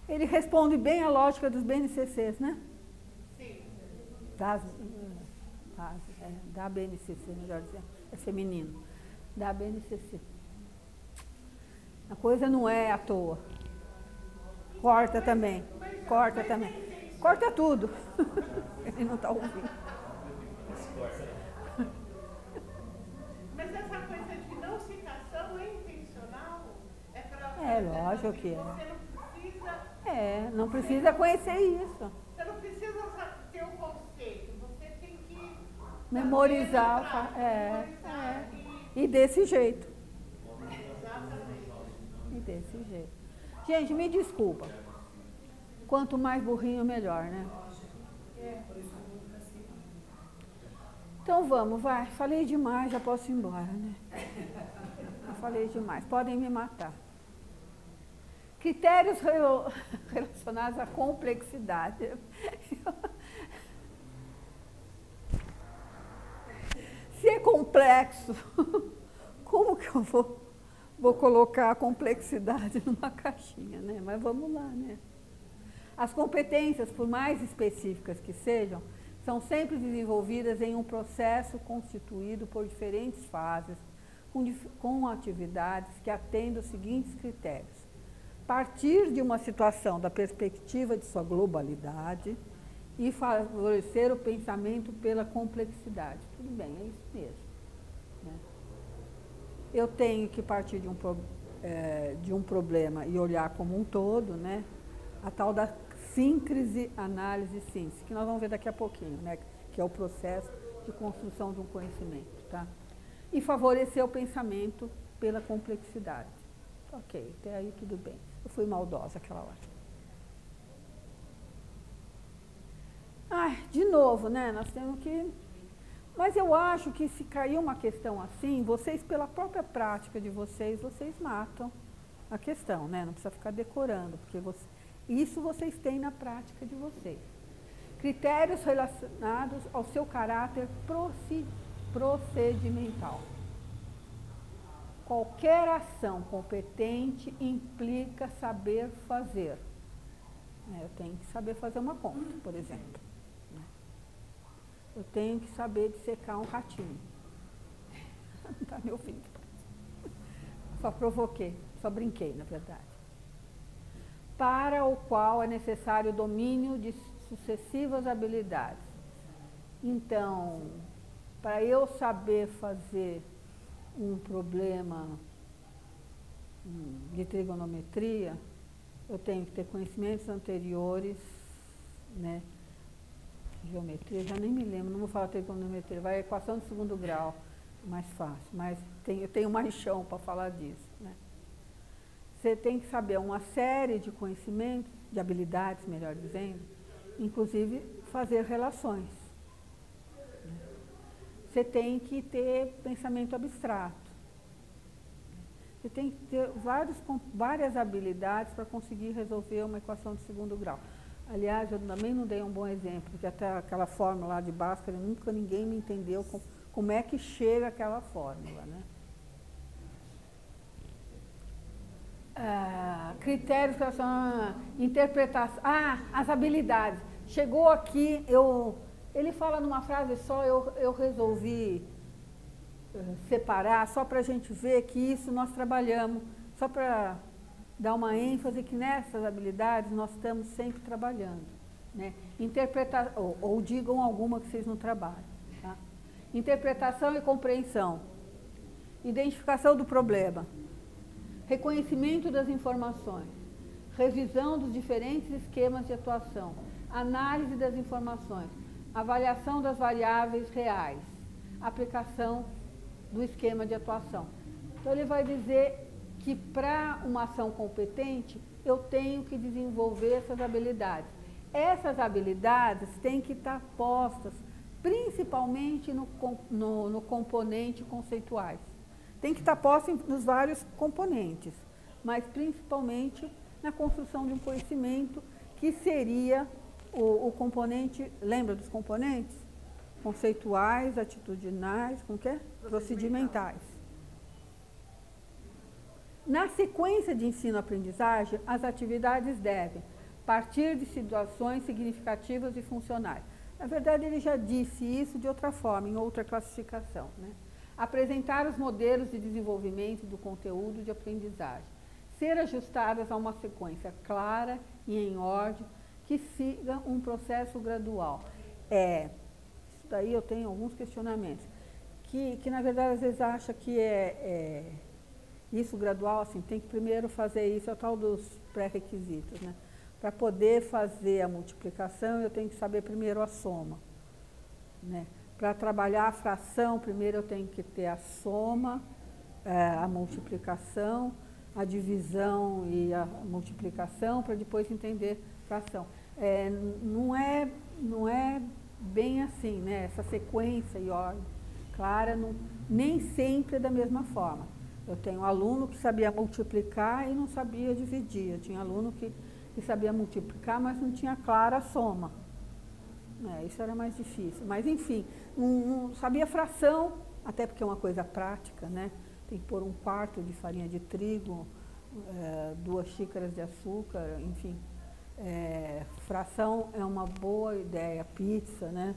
Ele responde bem a lógica dos BNCCs, né? Sim. Da BNCC, melhor dizendo. É feminino. Da BNCC. A coisa não é à toa. Corta também. Corta também. Corta tudo. Ele não está ouvindo. Mas essa coisa de não citação é intencional? É lógico que é. Não precisa conhecer isso. Você não precisa ter o conceito, você tem que memorizar. E desse jeito. Exatamente. E desse jeito. Gente, me desculpa. Quanto mais burrinho, melhor, né? Então vamos, vai. Falei demais, já posso ir embora, né? Eu falei demais. Podem me matar. Critérios relacionados à complexidade. Se é complexo, como que eu vou colocar a complexidade numa caixinha, né? Mas vamos lá, né? As competências, por mais específicas que sejam, são sempre desenvolvidas em um processo constituído por diferentes fases, com atividades que atendem os seguintes critérios. Partir de uma situação da perspectiva de sua globalidade e favorecer o pensamento pela complexidade. Tudo bem, é isso mesmo. Né? Eu tenho que partir de um problema e olhar como um todo, né? A tal da síncrese, análise, síntese, que nós vamos ver daqui a pouquinho, né? Que é o processo de construção de um conhecimento. Tá? E favorecer o pensamento pela complexidade. Ok, até aí tudo bem. Eu fui maldosa aquela hora. Ai, de novo, né? Nós temos que Mas eu acho que se cair uma questão assim, vocês, pela própria prática de vocês matam a questão, né? Não precisa ficar decorando, porque isso vocês têm na prática de vocês. Critérios relacionados ao seu caráter procedimental. Qualquer ação competente implica saber fazer. Eu tenho que saber fazer uma conta, por exemplo. Eu tenho que saber dissecar um ratinho. Não está me ouvindo. Só provoquei, só brinquei, na verdade. Para o qual é necessário o domínio de sucessivas habilidades. Então, para eu saber fazer um problema de trigonometria, eu tenho que ter conhecimentos anteriores, né? Geometria, já nem me lembro, não vou falar trigonometria, vai a equação de segundo grau, mais fácil, mas eu tenho mais chão para falar disso, né? Você tem que saber uma série de conhecimentos, de habilidades, melhor dizendo, inclusive fazer relações. Você tem que ter pensamento abstrato. Você tem que ter várias habilidades para conseguir resolver uma equação de segundo grau. Aliás, eu também não dei um bom exemplo, porque até aquela fórmula lá de Bhaskara, nunca ninguém me entendeu como é que chega aquela fórmula, né? Critérios que são interpretação. As habilidades. Chegou aqui, ele fala numa frase só, eu resolvi separar, só para a gente ver que isso nós trabalhamos, só para dar uma ênfase que nessas habilidades nós estamos sempre trabalhando, né? Ou digam alguma que vocês não trabalham. Tá? Interpretação e compreensão. Identificação do problema. Reconhecimento das informações. Revisão dos diferentes esquemas de atuação. Análise das informações. Avaliação das variáveis reais. Aplicação do esquema de atuação. Então, ele vai dizer que para uma ação competente, eu tenho que desenvolver essas habilidades. Essas habilidades têm que estar postas principalmente no componente conceituais. Tem que estar postas nos vários componentes, mas principalmente na construção de um conhecimento que seria o componente, lembra dos componentes? Conceituais, atitudinais, como que é? Procedimentais. Na sequência de ensino-aprendizagem, as atividades devem partir de situações significativas e funcionais. Na verdade, ele já disse isso de outra forma, em outra classificação, né? Apresentar os modelos de desenvolvimento do conteúdo de aprendizagem. Ser ajustadas a uma sequência clara e em ordem que siga um processo gradual. Isso daí eu tenho alguns questionamentos. Que na verdade, às vezes acha que isso gradual, assim, tem que primeiro fazer isso, é o tal dos pré-requisitos, né? Para poder fazer a multiplicação, eu tenho que saber primeiro a soma, né? Para trabalhar a fração, primeiro eu tenho que ter a soma, a multiplicação, a divisão e a multiplicação, para depois entender fração. Não é bem assim, né? Essa sequência e ordem clara, nem sempre é da mesma forma. Eu tenho um aluno que sabia multiplicar e não sabia dividir. Eu tinha aluno que sabia multiplicar, mas não tinha clara a soma. Isso era mais difícil. Mas, enfim, não sabia fração, até porque é uma coisa prática, né? Tem que pôr 1/4 de farinha de trigo, 2 xícaras de açúcar, enfim. Fração é uma boa ideia, pizza, né?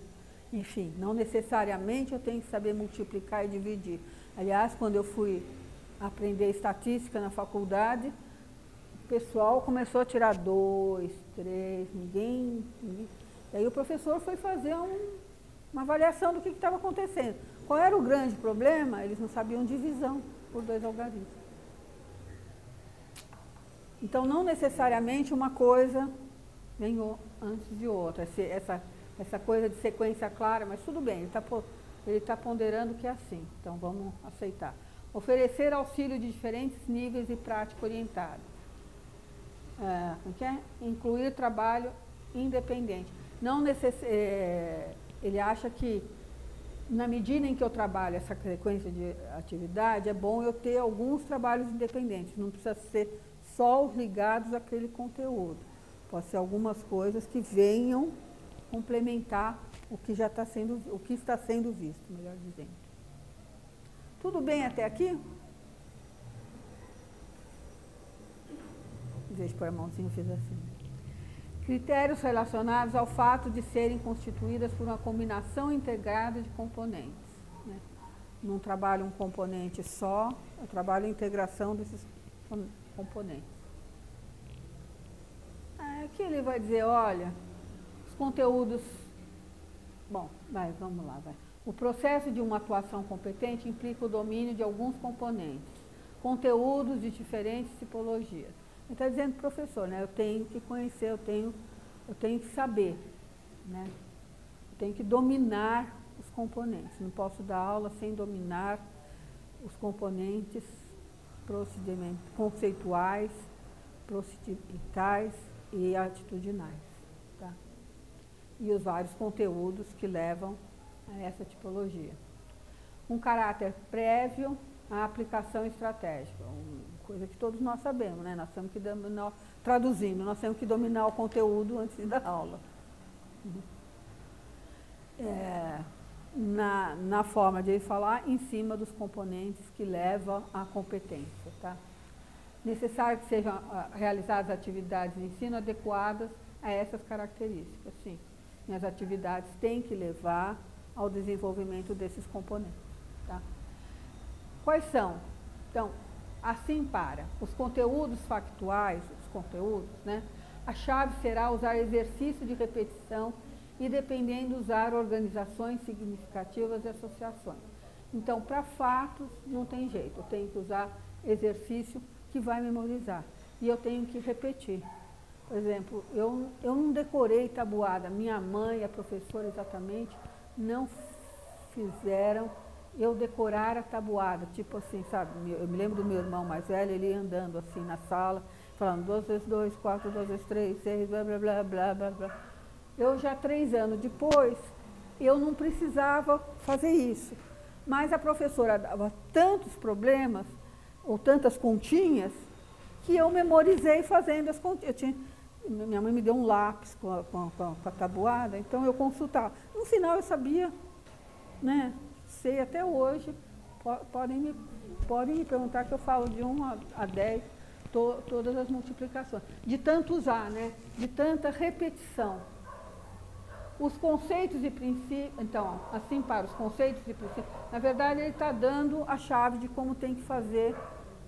Enfim, não necessariamente eu tenho que saber multiplicar e dividir. Aliás, quando eu fui aprender estatística na faculdade, o pessoal começou a tirar 2, 3, ninguém. Daí o professor foi fazer uma avaliação do que estava acontecendo. Qual era o grande problema? Eles não sabiam divisão por 2 algarismos. Então, não necessariamente uma coisa vem antes de outra. Essa coisa de sequência clara, mas tudo bem, ele tá ponderando que é assim, então vamos aceitar. Oferecer auxílio de diferentes níveis e prática orientada. Incluir trabalho independente. Ele acha que na medida em que eu trabalho essa sequência de atividade, é bom eu ter alguns trabalhos independentes, não precisa ser só os ligados àquele conteúdo. Pode ser algumas coisas que venham complementar o que já está sendo, o que está sendo visto, melhor dizendo. Tudo bem até aqui? Deixa eu pôr a mãozinha, fiz assim. Critérios relacionados ao fato de serem constituídas por uma combinação integrada de componentes, né? Não trabalho um componente só, eu trabalho a integração desses componentes. Aqui ele vai dizer, olha, os conteúdos... Bom, vamos lá, vai. O processo de uma atuação competente implica o domínio de alguns componentes, conteúdos de diferentes tipologias. Ele está dizendo, professor, né, eu tenho que conhecer, eu tenho que saber, né? Eu tenho que dominar os componentes. Não posso dar aula sem dominar os componentes conceituais, procedimentais e atitudinais, tá? E os vários conteúdos que levam a essa tipologia. Um caráter prévio à aplicação estratégica, coisa que todos nós sabemos, né? Nós temos que dominar, traduzindo, nós temos que dominar o conteúdo antes da aula. Na forma de ele falar, em cima dos componentes que levam à competência, tá? Necessário que sejam realizadas atividades de ensino adequadas a essas características, sim. Minhas atividades têm que levar ao desenvolvimento desses componentes, tá? Quais são? Então, assim para os conteúdos factuais, os conteúdos, né? A chave será usar exercício de repetição e, dependendo, usar organizações significativas e associações. Então, para fatos, não tem jeito, eu tenho que usar exercício que vai memorizar e eu tenho que repetir. Por exemplo, eu não decorei tabuada, minha mãe e a professora exatamente não fizeram eu decorar a tabuada, tipo assim, sabe, eu me lembro do meu irmão mais velho, ele ia andando assim na sala, falando 2 vezes 2, 4, 2 vezes 3, 6, blá, blá, blá, blá, blá, blá. Eu já 3 anos depois, eu não precisava fazer isso, mas a professora dava tantos problemas, ou tantas continhas, que eu memorizei fazendo as continhas. Minha mãe me deu um lápis com a tabuada, então eu consultava. No final eu sabia, né? Sei até hoje, podem me perguntar que eu falo de 1 a 10, todas as multiplicações. De tanto usar, né? De tanta repetição. Os conceitos e princípios, então, assim para os conceitos e princípios, na verdade ele está dando a chave de como tem que fazer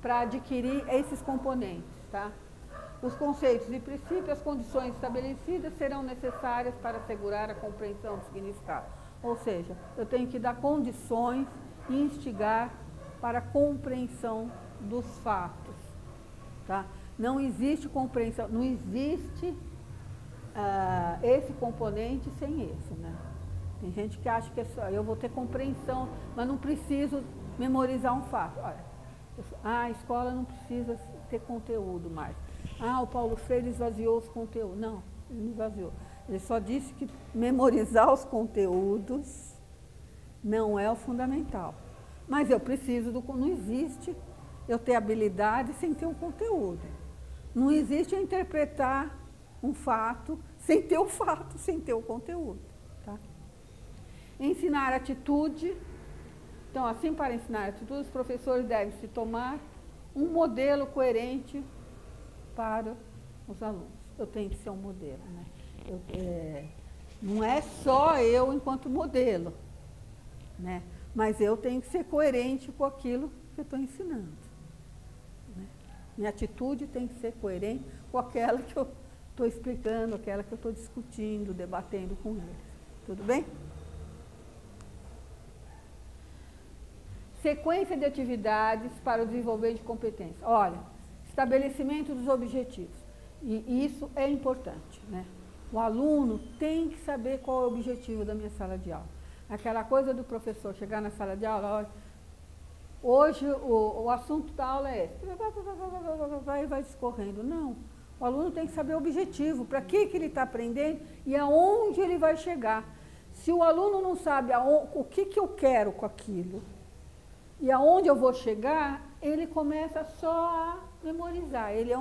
para adquirir esses componentes, tá? Os conceitos e princípios, as condições estabelecidas serão necessárias para assegurar a compreensão do significado. Ou seja, eu tenho que dar condições e instigar para a compreensão dos fatos, tá? Não existe compreensão, não existe esse componente sem esse, né? Tem gente que acha que é só, eu vou ter compreensão, mas não preciso memorizar um fato. Olha, a escola não precisa ter conteúdo mais. O Paulo Freire esvaziou os conteúdos. Não, ele não esvaziou. Ele só disse que memorizar os conteúdos não é o fundamental. Mas eu preciso não existe eu ter habilidade sem ter um conteúdo. Não existe eu interpretar um fato sem ter o fato, sem ter o conteúdo, tá? Ensinar atitude. Então, assim, para ensinar atitude, os professores devem se tomar um modelo coerente para os alunos. Eu tenho que ser um modelo, né? Não é só eu enquanto modelo, né? Mas eu tenho que ser coerente com aquilo que eu estou ensinando, né? Minha atitude tem que ser coerente com aquela que eu estou explicando, aquela que eu estou discutindo, debatendo com eles. Tudo bem? Sequência de atividades para o desenvolvimento de competência. Olha, estabelecimento dos objetivos. E isso é importante, né? O aluno tem que saber qual é o objetivo da minha sala de aula. Aquela coisa do professor chegar na sala de aula, olha, hoje o assunto da aula é esse. Vai discorrendo. Não. O aluno tem que saber o objetivo, para que ele está aprendendo e aonde ele vai chegar. Se o aluno não sabe o que eu quero com aquilo e aonde eu vou chegar, ele começa só a memorizar. Ele é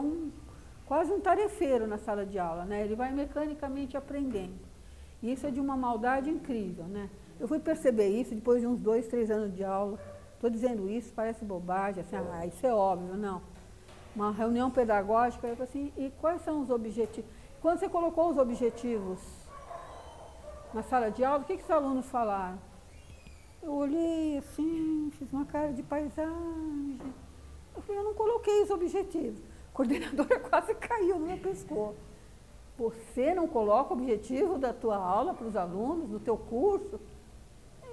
quase um tarefeiro na sala de aula, né? Ele vai mecanicamente aprendendo. E isso é de uma maldade incrível, né? Eu fui perceber isso depois de uns 2, 3 anos de aula. Estou dizendo isso, parece bobagem, assim, isso é óbvio, não. Uma reunião pedagógica, eu falei assim, e quais são os objetivos? Quando você colocou os objetivos na sala de aula, o que os alunos falaram? Eu olhei assim, fiz uma cara de paisagem. Eu falei, eu não coloquei os objetivos. A coordenadora quase caiu no meu pescoço. Você não coloca o objetivo da tua aula para os alunos, do teu curso?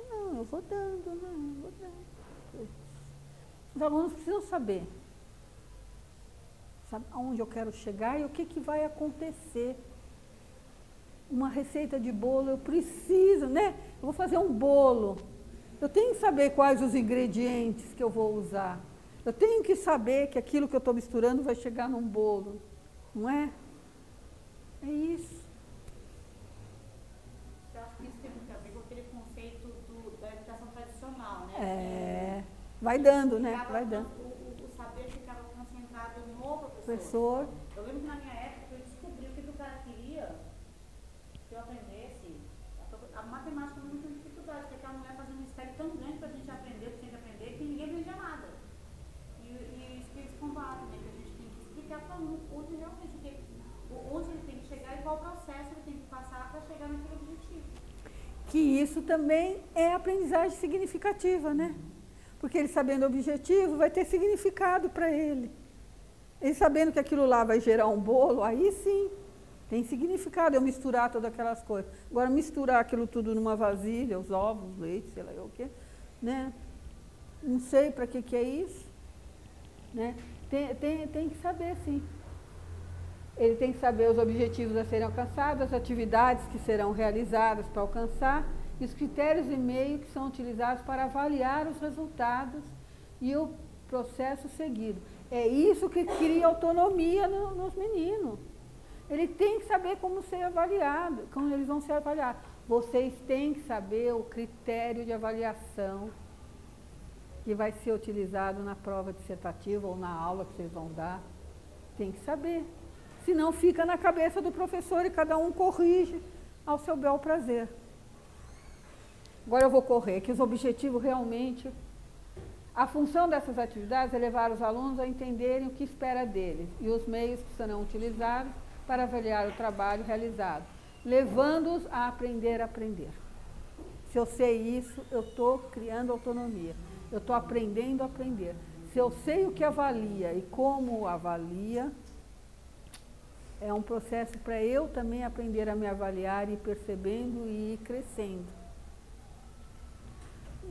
Não, eu vou dando, eu vou dando. Os alunos precisam saber aonde eu quero chegar e o que vai acontecer. Uma receita de bolo, eu preciso, né? Eu vou fazer um bolo. Eu tenho que saber quais os ingredientes que eu vou usar. Eu tenho que saber que aquilo que eu estou misturando vai chegar num bolo. Não é? É isso. Eu acho que isso tem muito a ver com aquele conceito da educação tradicional, né? Vai dando, né? Vai dando. O saber ficava concentrado no professor. Eu lembro que na minha época eu descobri o que o cara queria que eu aprendesse. A matemática não tem dificuldade, porque aquela mulher fazia um mistério tão grande para a gente aprender o que tinha que aprender, que ninguém aprendia nada. E isso que eles combatem, né? Que a gente tem que explicar para o aluno onde realmente onde ele tem que chegar e qual processo ele tem que passar para chegar naquele objetivo. Que isso também é aprendizagem significativa, né? Porque ele sabendo o objetivo vai ter significado para ele. Ele sabendo que aquilo lá vai gerar um bolo, aí sim, tem significado eu misturar todas aquelas coisas. Agora, misturar aquilo tudo numa vasilha, os ovos, o leite, sei lá o quê, né? Não sei para que é isso, né? Tem que saber, sim. Ele tem que saber os objetivos a serem alcançados, as atividades que serão realizadas para alcançar, e os critérios e meios que são utilizados para avaliar os resultados e o processo seguido. É isso que cria autonomia nos meninos. Ele tem que saber como ser avaliado, como eles vão ser avaliados. Vocês têm que saber o critério de avaliação que vai ser utilizado na prova dissertativa ou na aula que vocês vão dar. Tem que saber. Senão fica na cabeça do professor e cada um corrige ao seu bel prazer. Agora eu vou correr, que os objetivos realmente... A função dessas atividades é levar os alunos a entenderem o que espera deles e os meios que serão utilizados para avaliar o trabalho realizado, levando-os a aprender a aprender. Se eu sei isso, eu estou criando autonomia. Eu estou aprendendo a aprender. Se eu sei o que avalia e como avalia, é um processo para eu também aprender a me avaliar e ir percebendo e ir crescendo.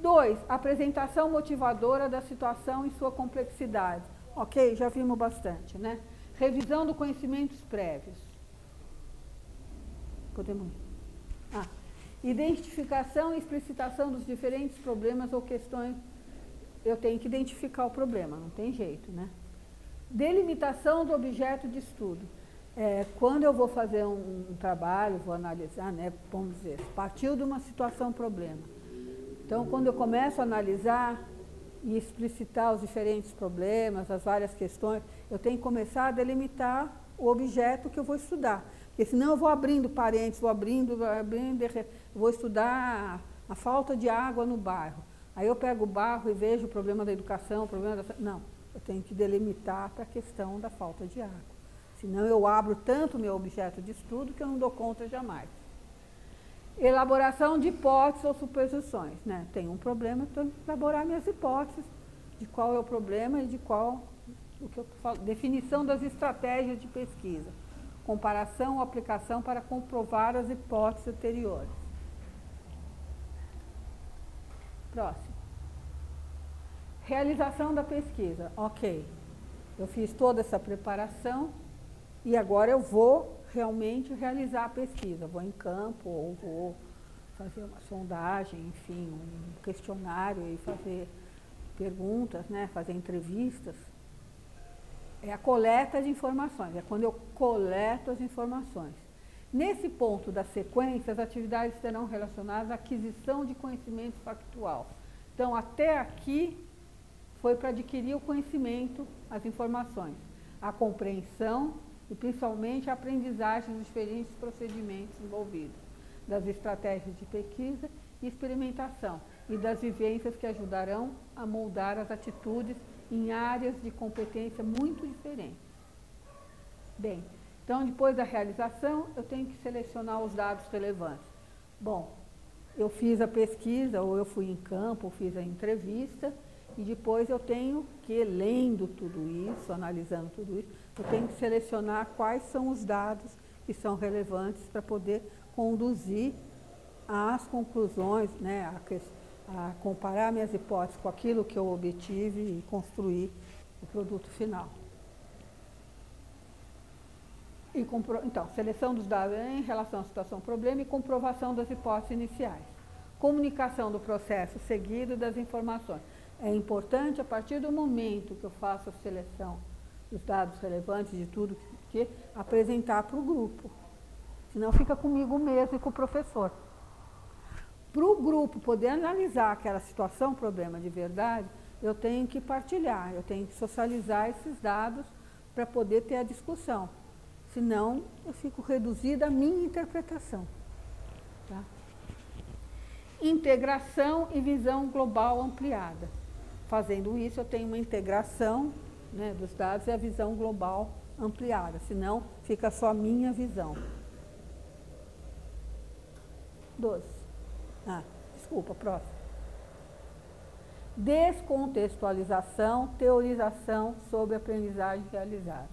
2, apresentação motivadora da situação e sua complexidade. Ok, já vimos bastante, né? Revisão dos conhecimentos prévios. Podemos... Identificação e explicitação dos diferentes problemas ou questões. Eu tenho que identificar o problema, não tem jeito, né? Delimitação do objeto de estudo. Quando eu vou fazer um trabalho, vou analisar, né? Vamos dizer, partiu de uma situação problema. Então, quando eu começo a analisar e explicitar os diferentes problemas, as várias questões, eu tenho que começar a delimitar o objeto que eu vou estudar. Porque senão eu vou abrindo parênteses, vou estudar a falta de água no bairro. Aí eu pego o bairro e vejo o problema da educação, o problema da... Não, eu tenho que delimitar para a questão da falta de água. Senão eu abro tanto o meu objeto de estudo que eu não dou conta jamais. Elaboração de hipóteses ou suposições, né? Tem um problema, então elaborar minhas hipóteses de qual é o problema e de qual, o que eu falo, definição das estratégias de pesquisa, comparação ou aplicação para comprovar as hipóteses anteriores. Próximo. Realização da pesquisa. Ok, eu fiz toda essa preparação e agora eu vou realmente realizar a pesquisa. Vou em campo ou vou fazer uma sondagem, enfim, um questionário e fazer perguntas, né? Fazer entrevistas. É a coleta de informações, é quando eu coleto as informações. Nesse ponto da sequência, as atividades serão relacionadas à aquisição de conhecimento factual. Então, até aqui foi para adquirir o conhecimento, as informações, a compreensão e principalmente a aprendizagem dos diferentes procedimentos envolvidos, das estratégias de pesquisa e experimentação e das vivências que ajudarão a moldar as atitudes em áreas de competência muito diferentes. Bem, então depois da realização eu tenho que selecionar os dados relevantes. Bom, eu fiz a pesquisa, ou eu fui em campo, ou fiz a entrevista, e depois eu tenho que, lendo tudo isso, analisando tudo isso, eu tenho que selecionar quais são os dados que são relevantes para poder conduzir às conclusões, né, a comparar minhas hipóteses com aquilo que eu obtive e construir o produto final. Então, seleção dos dados em relação à situação-problema e comprovação das hipóteses iniciais. Comunicação do processo seguido das informações. É importante, a partir do momento que eu faço a seleção dos dados relevantes de tudo que apresentar para o grupo. Senão fica comigo mesmo e com o professor. Para o grupo poder analisar aquela situação, problema de verdade, eu tenho que partilhar, eu tenho que socializar esses dados para poder ter a discussão. Senão, eu fico reduzida à minha interpretação. Tá? Integração e visão global ampliada. Fazendo isso, eu tenho uma integração, né, dos dados e a visão global ampliada. Senão, fica só a minha visão. 12. Desculpa, próximo. Descontextualização, teorização sobre aprendizagem realizada.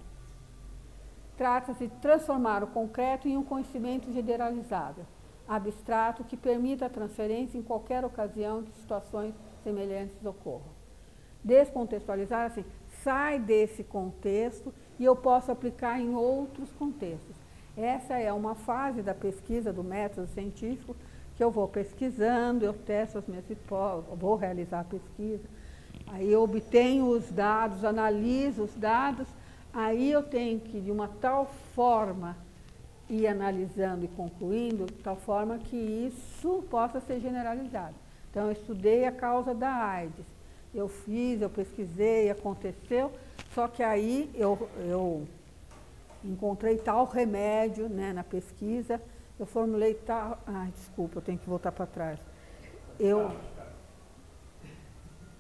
Trata-se de transformar o concreto em um conhecimento generalizável, abstrato, que permita a transferência em qualquer ocasião que situações semelhantes ocorram. Descontextualizar, assim, sai desse contexto e eu posso aplicar em outros contextos. Essa é uma fase da pesquisa do método científico que eu vou pesquisando, eu testo as minhas hipóteses, vou realizar a pesquisa, aí eu obtenho os dados, analiso os dados, aí eu tenho que, de uma tal forma, ir analisando e concluindo, de tal forma que isso possa ser generalizado. Então, eu estudei a causa da AIDS, eu pesquisei, aconteceu, só que aí eu encontrei tal remédio, né, na pesquisa, eu formulei tal... desculpa, eu tenho que voltar para trás.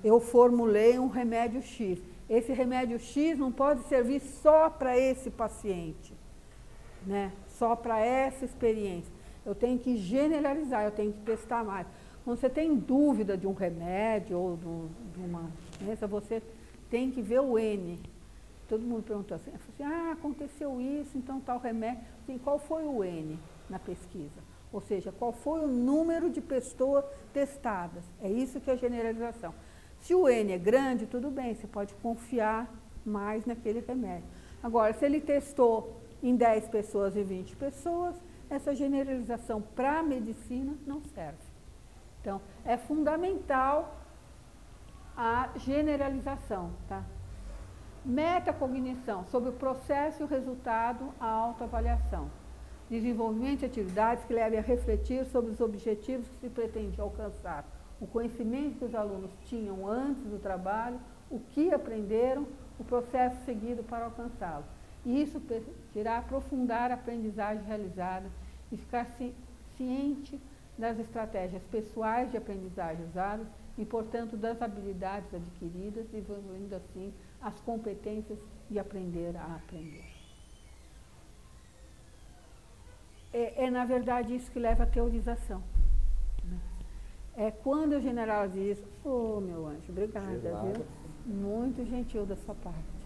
Eu formulei um remédio X. Esse remédio X não pode servir só para esse paciente, né? Só para essa experiência. Eu tenho que generalizar, eu tenho que testar mais. Quando você tem dúvida de um remédio ou de uma doença, você tem que ver o N. Todo mundo perguntou assim, aconteceu isso, então tal remédio. Assim, qual foi o N na pesquisa? Ou seja, qual foi o número de pessoas testadas? É isso que é a generalização. Se o N é grande, tudo bem, você pode confiar mais naquele remédio. Agora, se ele testou em 10 pessoas e 20 pessoas, essa generalização para a medicina não serve. Então, é fundamental a generalização, tá? Metacognição, sobre o processo e o resultado, a autoavaliação. Desenvolvimento de atividades que levem a refletir sobre os objetivos que se pretende alcançar. O conhecimento que os alunos tinham antes do trabalho, o que aprenderam, o processo seguido para alcançá-lo. E isso permitirá aprofundar a aprendizagem realizada e ficar ciente das estratégias pessoais de aprendizagem usadas e, portanto, das habilidades adquiridas, desenvolvendo assim as competências de aprender a aprender. Na verdade, isso que leva à teorização. É quando eu generalizo, meu anjo, obrigada, viu? Muito gentil da sua parte.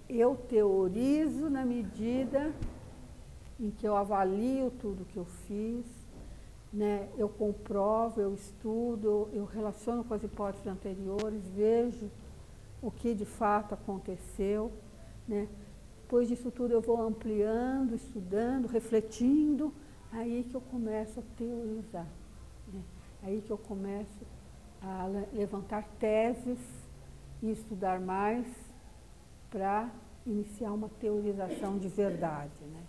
Eu teorizo na medida em que eu avalio tudo que eu fiz, né? Eu comprovo, eu estudo, eu relaciono com as hipóteses anteriores, vejo o que de fato aconteceu, né? Depois disso tudo eu vou ampliando, estudando, refletindo, aí que eu começo a teorizar, né? Aí que eu começo a levantar teses e estudar mais para iniciar uma teorização de verdade, né?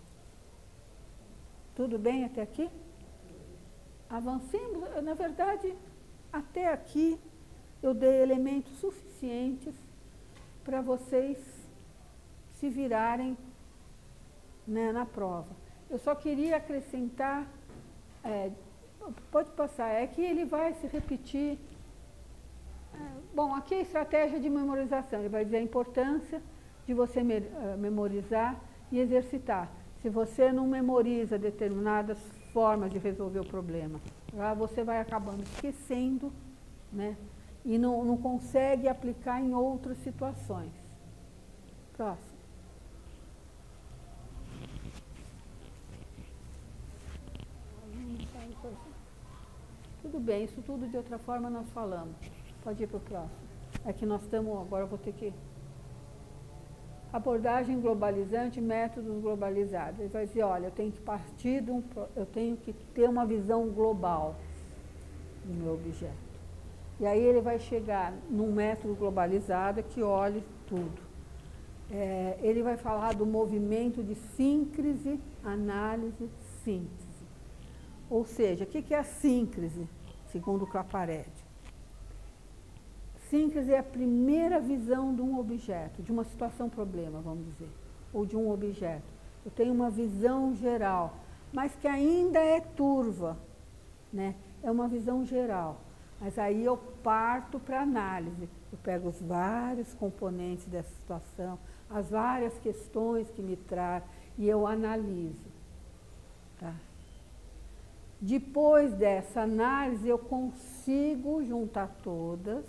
Tudo bem até aqui? Avancemos. Na verdade, até aqui eu dei elementos suficientes para vocês se virarem, né, na prova. Eu só queria acrescentar, pode passar, é que ele vai se repetir. Bom, aqui é a estratégia de memorização, ele vai dizer a importância de você memorizar e exercitar. Se você não memoriza determinadas formas de resolver o problema, lá você vai acabando esquecendo, né, e não consegue aplicar em outras situações. Próximo. Tudo bem, isso tudo de outra forma nós falamos. Pode ir para o próximo. É que nós estamos, agora eu vou ter que... Abordagem globalizante, métodos globalizados. Ele vai dizer, olha, eu tenho que partir eu tenho que ter uma visão global do meu objeto. E aí ele vai chegar num método globalizado que olhe tudo. Ele vai falar do movimento de síncrese, análise, síntese. Ou seja, o que é a síncrese, segundo o Claparede? Síncrese é a primeira visão de um objeto, de uma situação-problema, vamos dizer, ou de um objeto. Eu tenho uma visão geral, mas que ainda é turva, né? É uma visão geral. Mas aí eu parto para análise. Eu pego os vários componentes dessa situação, as várias questões que me traz, e eu analiso. Tá? Depois dessa análise, eu consigo juntar todas,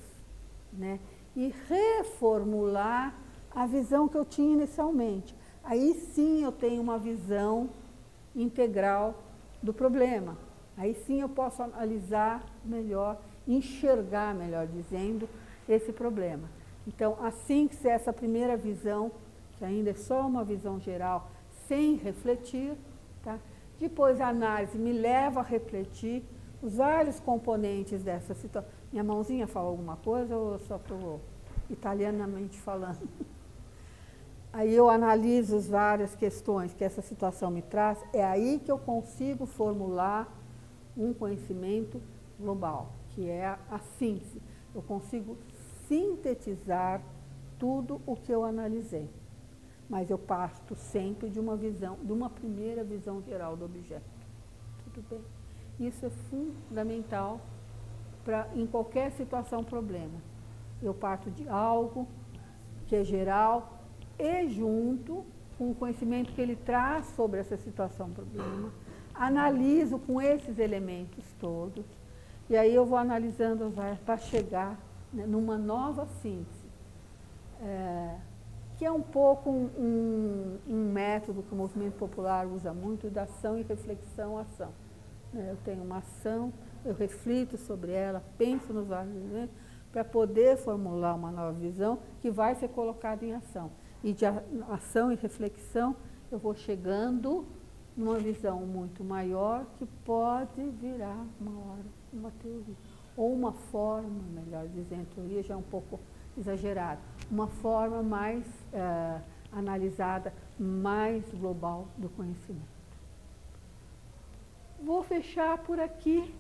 né, e reformular a visão que eu tinha inicialmente. Aí sim eu tenho uma visão integral do problema. Aí sim eu posso analisar melhor, enxergar, melhor dizendo, esse problema. Então, assim que essa primeira visão, que ainda é só uma visão geral, sem refletir, tá? Depois a análise me leva a refletir os vários componentes dessa situação. Minha mãozinha fala alguma coisa ou eu só estou italianamente falando? Aí eu analiso as várias questões que essa situação me traz, é aí que eu consigo formular um conhecimento global, que é a síntese. Eu consigo sintetizar tudo o que eu analisei. Mas eu parto sempre de uma visão, de uma primeira visão geral do objeto. Tudo bem? Isso é fundamental em qualquer situação problema. Eu parto de algo que é geral e junto com o conhecimento que ele traz sobre essa situação problema, analiso com esses elementos todos, e aí eu vou analisando para chegar, né, numa nova síntese. Que é um pouco um método que o movimento popular usa muito, da ação e reflexão-ação. Eu tenho uma ação, eu reflito sobre ela, penso nos vários elementos, para poder formular uma nova visão que vai ser colocada em ação. E de ação e reflexão, eu vou chegando numa visão muito maior que pode virar uma hora uma teoria. Ou uma forma, melhor dizendo, teoria já é um pouco exagerado, uma forma mais analisada, mais global do conhecimento. Vou fechar por aqui,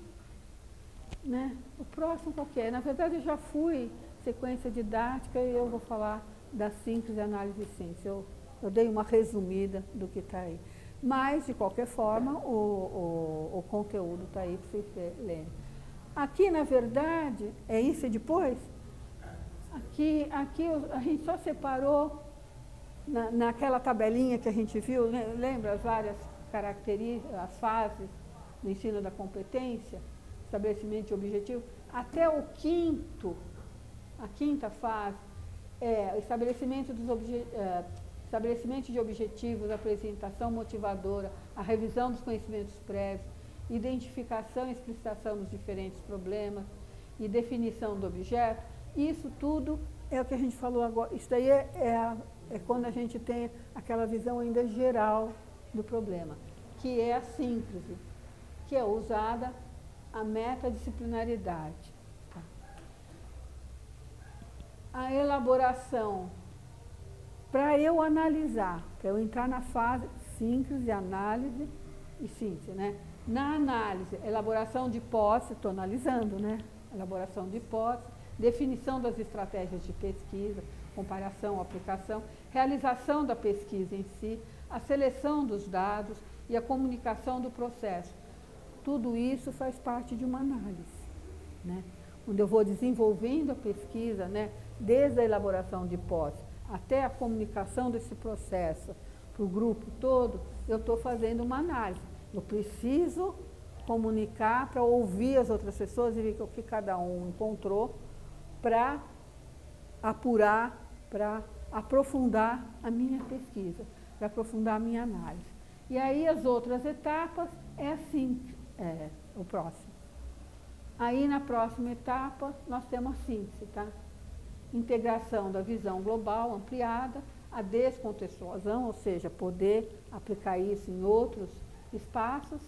né? O próximo qual que é? Na verdade, eu já fui sequência didática e eu vou falar da síntese, análise e síntese. Eu dei uma resumida do que está aí. Mas, de qualquer forma, o conteúdo está aí para vocês lerem. Aqui, na verdade, é isso e depois? Aqui a gente só separou naquela tabelinha que a gente viu, lembra as várias características, as fases do ensino da competência, estabelecimento de objetivo, até a quinta fase, estabelecimento de objetivos, apresentação motivadora, a revisão dos conhecimentos prévios, identificação e explicitação dos diferentes problemas e definição do objeto. Isso tudo é o que a gente falou agora. Isso daí é quando a gente tem aquela visão ainda geral do problema, que é a síntese, que é usada a metadisciplinaridade. Tá? A elaboração para eu analisar, para eu entrar na fase síntese, análise e síntese, né? Na análise, elaboração de hipótese, estou analisando, né? Elaboração de hipótese, definição das estratégias de pesquisa, comparação, aplicação, realização da pesquisa em si, a seleção dos dados e a comunicação do processo. Tudo isso faz parte de uma análise, né? Onde eu vou desenvolvendo a pesquisa, né? Desde a elaboração de hipótese até a comunicação desse processo para o grupo todo, eu estou fazendo uma análise. Eu preciso comunicar para ouvir as outras pessoas e ver o que cada um encontrou para apurar, para aprofundar a minha pesquisa, para aprofundar a minha análise. E aí as outras etapas é assim, o próximo. Aí na próxima etapa nós temos a síntese, tá? Integração da visão global ampliada, a descontextualização, ou seja, poder aplicar isso em outros espaços,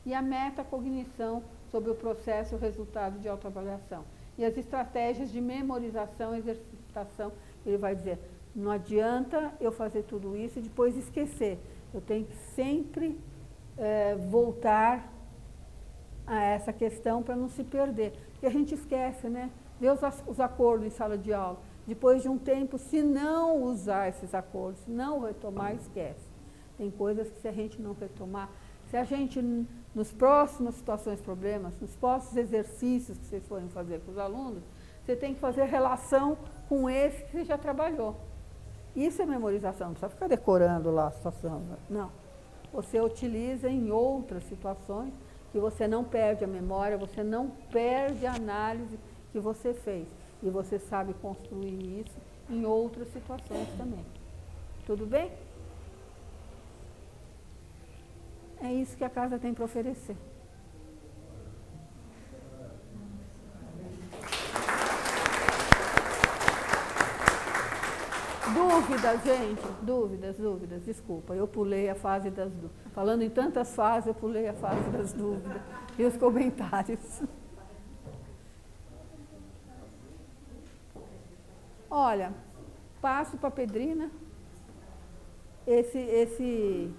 e a metacognição sobre o processo e o resultado de autoavaliação. E as estratégias de memorização e exercitação, ele vai dizer, não adianta eu fazer tudo isso e depois esquecer. Eu tenho que sempre voltar a essa questão para não se perder. Porque a gente esquece, né? Vê os acordos em sala de aula. Depois de um tempo, se não usar esses acordos, se não retomar, esquece. Tem coisas que se a gente não retomar, se a gente, nos próximas situações, problemas, nos próximos exercícios que vocês forem fazer com os alunos, você tem que fazer relação com esse que você já trabalhou. Isso é memorização, não precisa ficar decorando lá a situação, não. Você utiliza em outras situações que você não perde a memória, você não perde a análise que você fez. E você sabe construir isso em outras situações também. Tudo bem? É isso que a casa tem para oferecer. Dúvidas, gente? Dúvidas, desculpa. Eu pulei a fase das dúvidas. Falando em tantas fases, eu pulei a fase das dúvidas e os comentários. Olha, passo para a Pedrina esse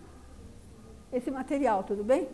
material, tudo bem?